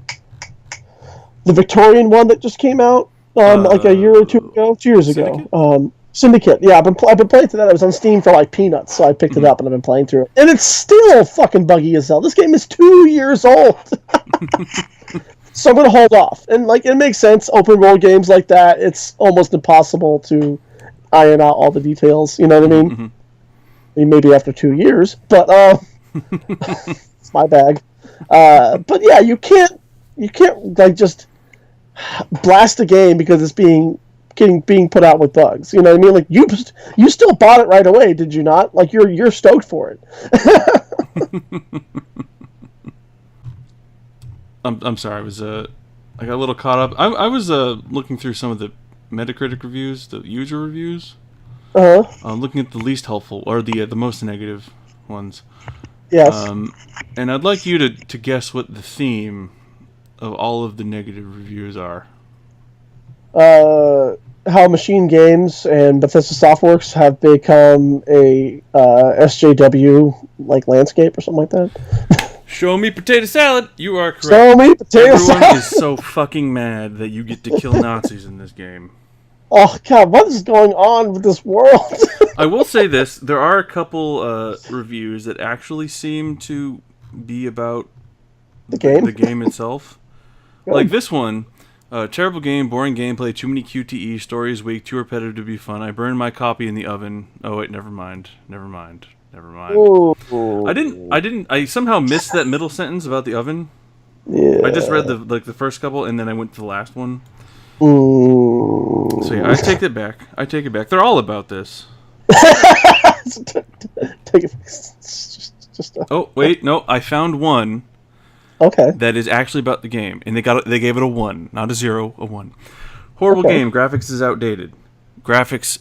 Victorian one that just came out like a year or 2 ago, 2 years ago. Syndicate. Yeah, I've been playing through that. It was on Steam for like peanuts, so I picked it up and I've been playing through it. And it's still fucking buggy as hell. This game is 2 years old. So I'm going to hold off. And like, it makes sense. Open world games like that, it's almost impossible to iron out all the details. You know what I mean? I mean, maybe after 2 years, but it's my bag. But yeah, you can't like just blast a game because it's being put out with bugs. You know what I mean? Like, you still bought it right away, did you not? Like, you're stoked for it. I'm sorry. I got a little caught up. I was looking through some of the Metacritic reviews, the user reviews. Looking at the least helpful or the most negative ones. Yes. And I'd like you to guess what the theme of all of the negative reviews are. How Machine Games and Bethesda Softworks have become a SJW like landscape or something like that. Show me potato salad. You are correct. Show me potato Everyone salad. is so fucking mad that you get to kill Nazis in this game. Oh god, what is going on with this world? I will say this: there are a couple reviews that actually seem to be about the game itself. Like this one, Terrible game, boring gameplay, too many QTE, stories weak, too repetitive to be fun. I burned my copy in the oven. Oh wait, never mind. Ooh. I somehow missed that middle sentence about the oven. Yeah. I just read the first couple, and then I went to the last one. Ooh. So yeah, I take it back. They're all about this. Take it. Just Oh wait, no, I found one okay. that is actually about the game, and they gave it a 1, not a 0, a 1. Horrible Okay. game. Graphics is outdated. Graphics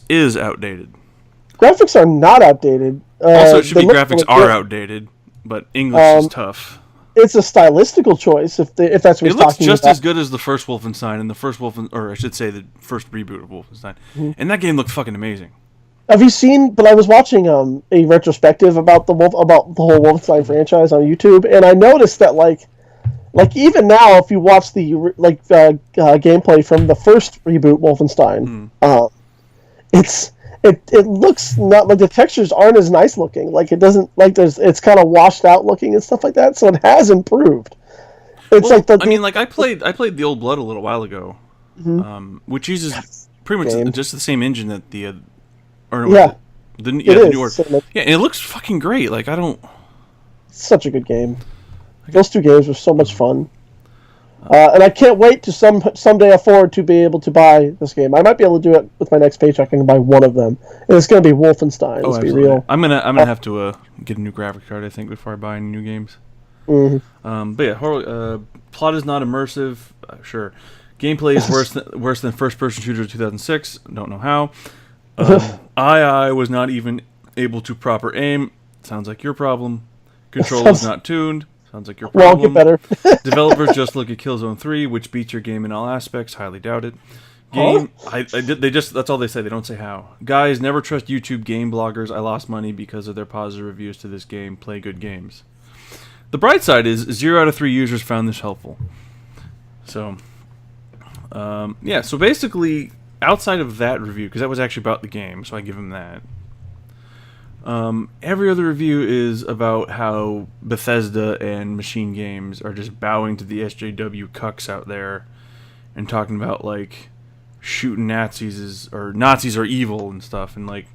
are not outdated. Also, it should be they look graphics legit. are outdated, but English is tough. It's a stylistical choice if that's what It he's looks talking just about. as good as the first Wolfenstein and the first or I should say the first reboot of Wolfenstein. Mm-hmm. And that game looked fucking amazing. Have you seen? But I was watching a retrospective about the whole Wolfenstein franchise on YouTube, and I noticed that like even now, if you watch the gameplay from the first reboot Wolfenstein, it looks not like the textures aren't as nice looking. Like it doesn't it's kind of washed out looking and stuff like that. So it has improved. It's Well, like the I mean, like I played the Old Blood a little while ago, which uses pretty much Game. just the same engine that the or Yeah. the It the is. newer. So, like, Yeah, and it looks fucking great. Like I don't. it's such a good game. Those two games were so much fun. And I can't wait to someday afford to be able to buy this game. I might be able to do it with my next paycheck. I can buy one of them, and it's going to be Wolfenstein. Let's be absolutely. real. I'm gonna have to get a new graphic card, I think, before I buy any new games. Mm-hmm. But yeah, plot is not immersive. Sure, gameplay is worse than first person shooter 2006. Don't know how. I was not even able to proper aim. Sounds like your problem. Control is not tuned. Sounds like your Well, I'll problem. get better. Developers just look at Killzone 3, which beats your game in all aspects. Highly doubt it. Game, that's all they say. They don't say how. Guys, never trust YouTube game bloggers. I lost money because of their positive reviews to this game. Play good games. The bright side is 0 out of 3 users found this helpful. So, yeah. So basically, outside of that review, because that was actually about the game, so I give him that. Every other review is about how Bethesda and Machine Games are just bowing to the SJW cucks out there and talking about like shooting Nazis are evil and stuff, and like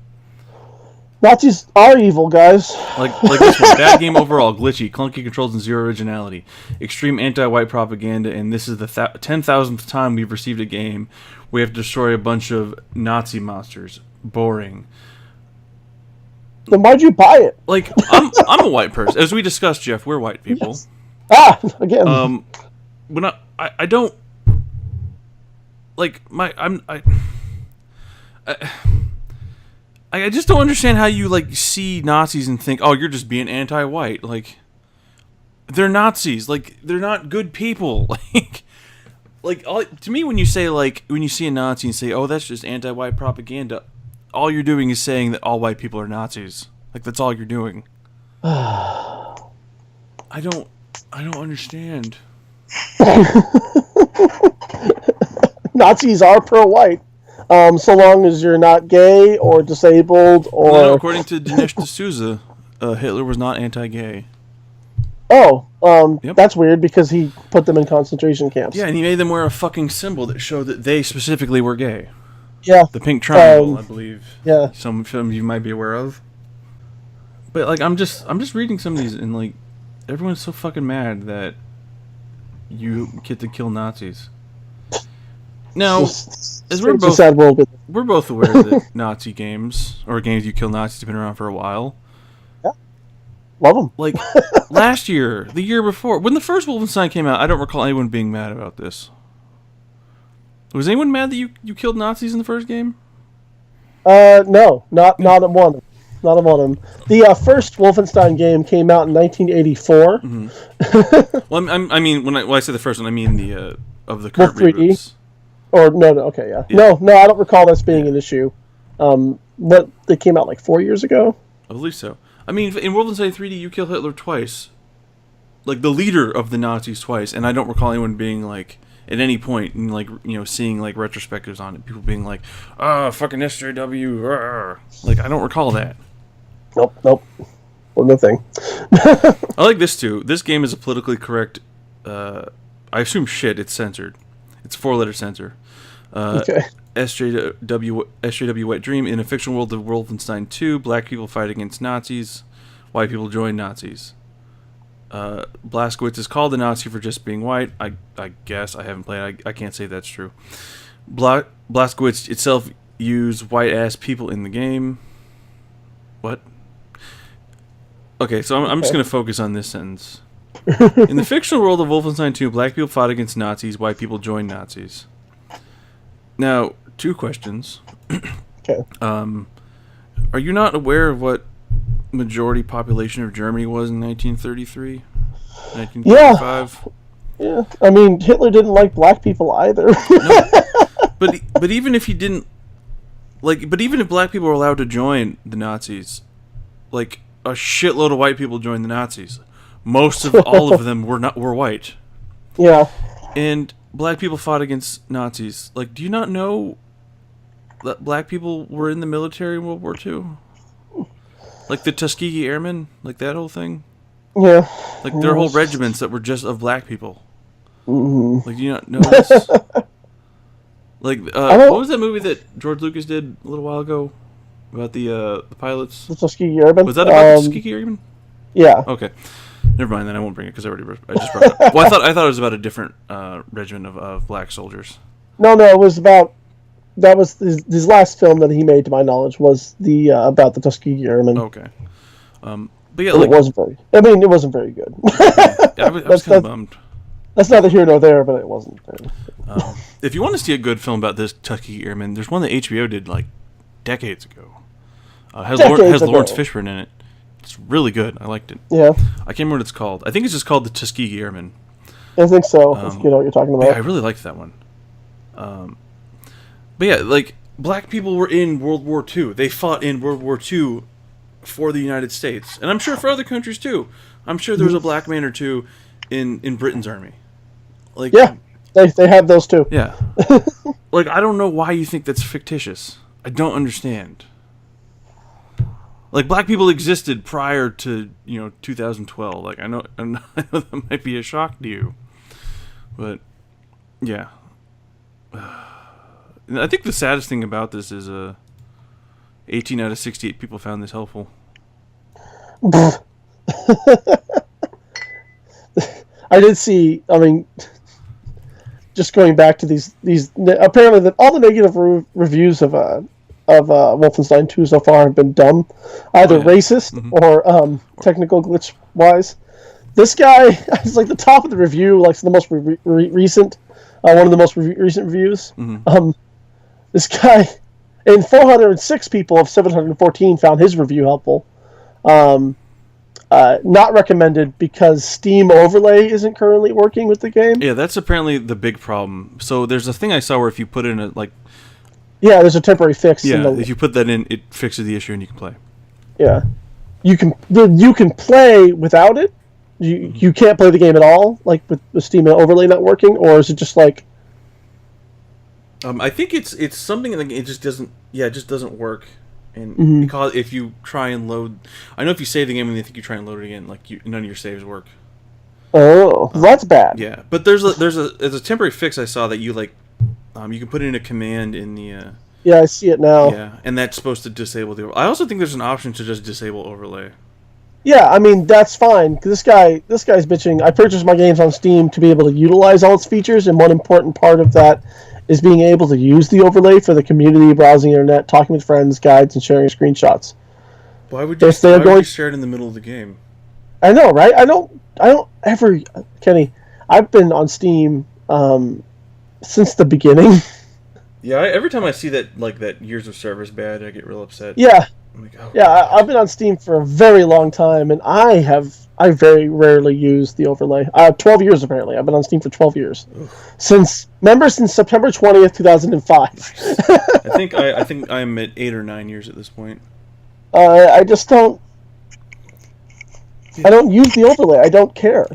Nazis are evil, guys. like this one. Bad game overall, glitchy, clunky controls, and zero originality. Extreme anti-white propaganda, and this is the 10,000th time we've received a game we have to destroy a bunch of Nazi monsters. Boring. Then why'd you buy it? Like I'm a white person, as we discussed, Jeff. We're white people. Again. When I don't like I just don't understand how you like see Nazis and think, oh, you're just being anti-white. Like they're Nazis. Like they're not good people. To me, when you see a Nazi and say, oh, that's just anti-white propaganda, all you're doing is saying that all white people are Nazis. Like that's all you're doing. I don't understand. Nazis are pro-white, so long as you're not gay or disabled or. Well, according to Dinesh D'Souza, Hitler was not anti-gay. Yep. That's weird because he put them in concentration camps. Yeah, and he made them wear a fucking symbol that showed that they specifically were gay. Yeah. The pink triangle, I believe. Yeah. Some of you might be aware of. But like, I'm just reading some of these, and like, everyone's so fucking mad that you get to kill Nazis. Now, as we're It's a both sad world. we're both aware that Nazi games or games you kill Nazis have been around for a while. Love them. Like last year, the year before, when the first Wolfenstein came out, I don't recall anyone being mad about this. Was anyone mad that you killed Nazis in the first game? No, not at one. Not at one of them. The first Wolfenstein game came out in 1984. Well, I mean when I say the first one, I mean the of the current Wolf 3D? reboots. Or no, okay, yeah. No, I don't recall this being an issue. But they came out like 4 years ago. I believe so. I mean, in Wolfenstein 3D, you kill Hitler twice, like the leader of the Nazis twice, and I don't recall anyone being like at any point, and like seeing like retrospectives on it, people being like, "Ah, fucking SJW," argh." Like I don't recall that. Nope. Well, no thing. I like this too. This game is a politically correct. I assume shit. It's censored. It's a 4-letter sensor. Okay. SJW Wet Dream. In a fictional world of Wolfenstein 2, black people fight against Nazis. White people join Nazis. Blazkowicz is called a Nazi for just being white. I guess. I haven't played. I can't say that's true. Blazkowicz itself used white-ass people in the game. What? Okay, so I'm just going to focus on this sentence. In the fictional world of Wolfenstein 2, black people fought against Nazis, white people joined Nazis. Now, 2 questions. Okay. Are you not aware of what majority population of Germany was in 1933? 1935? Yeah. I mean, Hitler didn't like black people either. No. But even if he didn't but even if black people were allowed to join the Nazis, like a shitload of white people joined the Nazis. Most of all of them were white. Yeah. And black people fought against Nazis. Like, do you not know that black people were in the military in World War II? Like the Tuskegee Airmen, like that whole thing. Yeah. Like there are whole regiments that were just of black people. Mm-hmm. Like, do you not know this? Like, what was that movie that George Lucas did a little while ago about the pilots? The Tuskegee Airmen. Was that about the Tuskegee Airmen? Yeah. Okay. Never mind, then I won't bring it because I just brought it up. Well, I thought it was about a different regiment of black soldiers. No, it was about. That was his last film that he made, to my knowledge, was the about the Tuskegee Airmen. Okay. But yeah, And like, it wasn't very. I mean, it wasn't very good. I was kind of bummed. That's neither here nor there, but it wasn't very. If you want to see a good film about this Tuskegee Airmen, there's one that HBO did like decades ago. Has Lawrence Fishburne in it. It's really good. I liked it. Yeah. I can't remember what it's called. I think it's just called the Tuskegee Airmen. I think so. If you know what you're talking about. Yeah, I really liked that one. But yeah, like, black people were in World War II. They fought in World War II for the United States. And I'm sure for other countries, too. I'm sure there was a black man or two in Britain's army. Like, yeah, they had those too. Yeah. Like, I don't know why you think that's fictitious. I don't understand. Like, black people existed prior to, 2012. Like, I know that might be a shock to you. But, yeah. I think the saddest thing about this is 18 out of 68 people found this helpful. I did see. I mean, just going back to these apparently all the negative reviews of Wolfenstein 2 so far have been dumb, either racist or technical glitch wise. This guy is like the top of the review, like the most recent, one of the most recent reviews. Mm-hmm. This guy, and 406 people of 714 found his review helpful. Not recommended because Steam Overlay isn't currently working with the game. Yeah, that's apparently the big problem. So there's a thing I saw where if you put in yeah, there's a temporary fix. If you put that in, it fixes the issue and you can play. Yeah, you can play without it. You can't play the game at all, like with the Steam Overlay not working, or is it just like? I think it's something that it just doesn't work. And because if you try and load, I know if you save the game and you think you try and load it again, like none of your saves work. Oh, that's bad. Yeah, but there's a temporary fix I saw that you you can put in a command in the. Yeah, I see it now. Yeah, and that's supposed to disable the. I also think there's an option to just disable overlay. Yeah, I mean that's fine. 'Cause this guy's bitching. I purchased my games on Steam to be able to utilize all its features, and one important part of that is being able to use the overlay for the community, browsing internet, talking with friends, guides, and sharing screenshots. Why would you share it in the middle of the game? I know, right? I don't ever, Kenny. I've been on Steam since the beginning. Yeah, every time I see that Years of Service badge, I get real upset. Yeah. I'm like, oh. Yeah, I've been on Steam for a very long time, and I very rarely use the overlay. 12 years apparently. I've been on Steam for 12 years. Since September 20th, 2005. I think I'm at 8 or 9 years at this point. I just don't. I don't use the overlay. I don't care.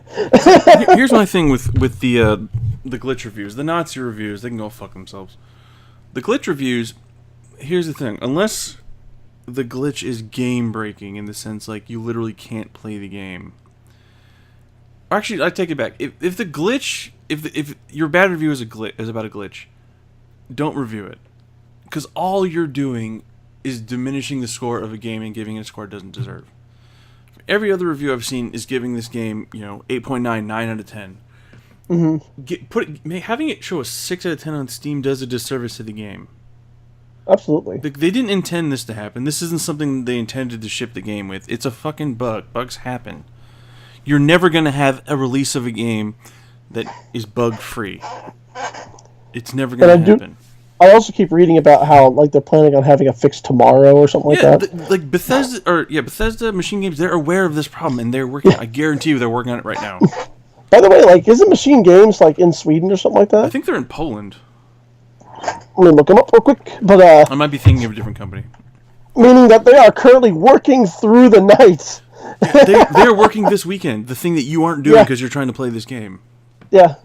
Here's my thing with the glitch reviews, the Nazi reviews. They can go fuck themselves. The glitch reviews. Here's the thing. Unless the glitch is game breaking in the sense like you literally can't play the game. Actually, I take it back. If the glitch, if your bad review is about a glitch, don't review it, because all you're doing is diminishing the score of a game and giving it a score it doesn't deserve. Every other review I've seen is giving this game, 8.9, 9 out of 10. Having it show a 6 out of 10 on Steam does a disservice to the game. Absolutely. They didn't intend this to happen. This isn't something they intended to ship the game with. It's a fucking bug. Bugs happen. You're never going to have a release of a game that is bug-free. It's never going to happen. I also keep reading about how they're planning on having a fix tomorrow or something like that. Bethesda Machine Games, they're aware of this problem and they're working. I guarantee you, they're working on it right now. By the way, isn't Machine Games in Sweden or something like that? I think they're in Poland. Let me look them up real quick. But I might be thinking of a different company. Meaning that they are currently working through the night. They are working this weekend. The thing that you aren't doing because you're trying to play this game. Yeah.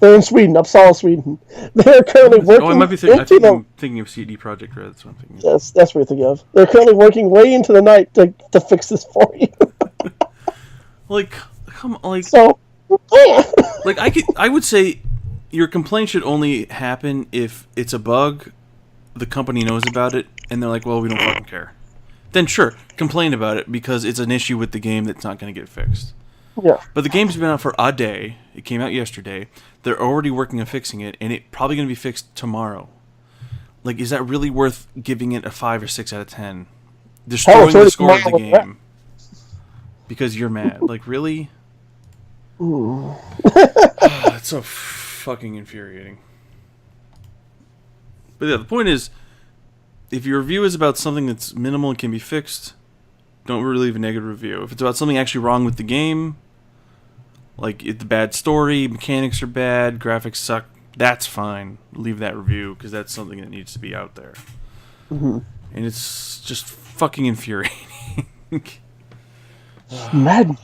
They're in Sweden, Uppsala, Sweden. They're currently working. Oh, I might be thinking of CD Projekt Red. That's what I'm thinking. Yes, that's what you're thinking of. They're currently working way into the night to fix this for you. So, I would say your complaint should only happen if it's a bug, the company knows about it, and they're like, well, we don't fucking care. Then sure, complain about it because it's an issue with the game that's not going to get fixed. Yeah. But the game's been out for a day. It came out yesterday. They're already working on fixing it, and it's probably going to be fixed tomorrow. Is that really worth giving it a 5 or 6 out of 10? Destroying the score of the game because you're mad. Really? It's so fucking infuriating. But yeah, the point is, if your review is about something that's minimal and can be fixed, don't really leave a negative review. If it's about something actually wrong with the game, the bad story, mechanics are bad, graphics suck, that's fine. Leave that review, because that's something that needs to be out there. Mm-hmm. And it's just fucking infuriating. Maddening.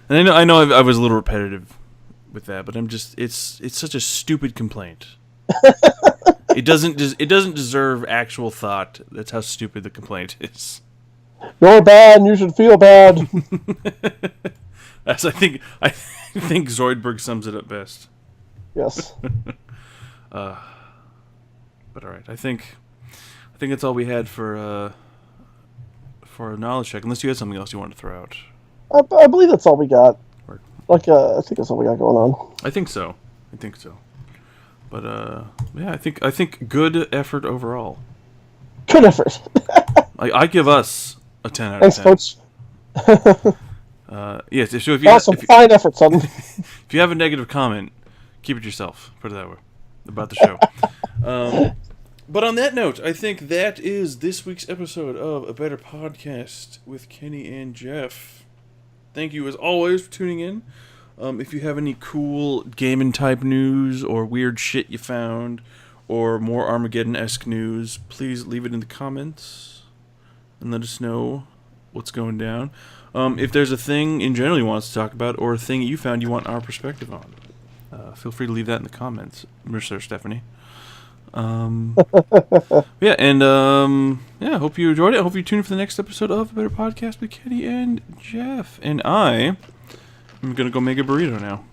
And I know I was a little repetitive with that, but it's such a stupid complaint. It doesn't deserve actual thought. That's how stupid the complaint is. You're bad and you should feel bad. I think Zoidberg sums it up best. Yes. But all right, I think that's all we had for a knowledge check. Unless you had something else you wanted to throw out. I believe that's all we got. I think that's all we got going on. I think so. But I think good effort overall. Good effort. I give us a 10 out Thanks, of 10. Coach. Yes. So fine effort, son. If you have a negative comment, keep it yourself. Put it that way about the show. But on that note, I think that is this week's episode of A Better Podcast with Kenny and Jeff. Thank you as always for tuning in. If you have any cool gaming type news or weird shit you found or more Armageddon-esque news, please leave it in the comments and let us know what's going down. If there's a thing in general you want us to talk about or a thing you found you want our perspective on, feel free to leave that in the comments, Mr. Stephanie. I hope you enjoyed it. I hope you tune in for the next episode of A Better Podcast with Kenny and Jeff. And I'm going to go make a burrito now.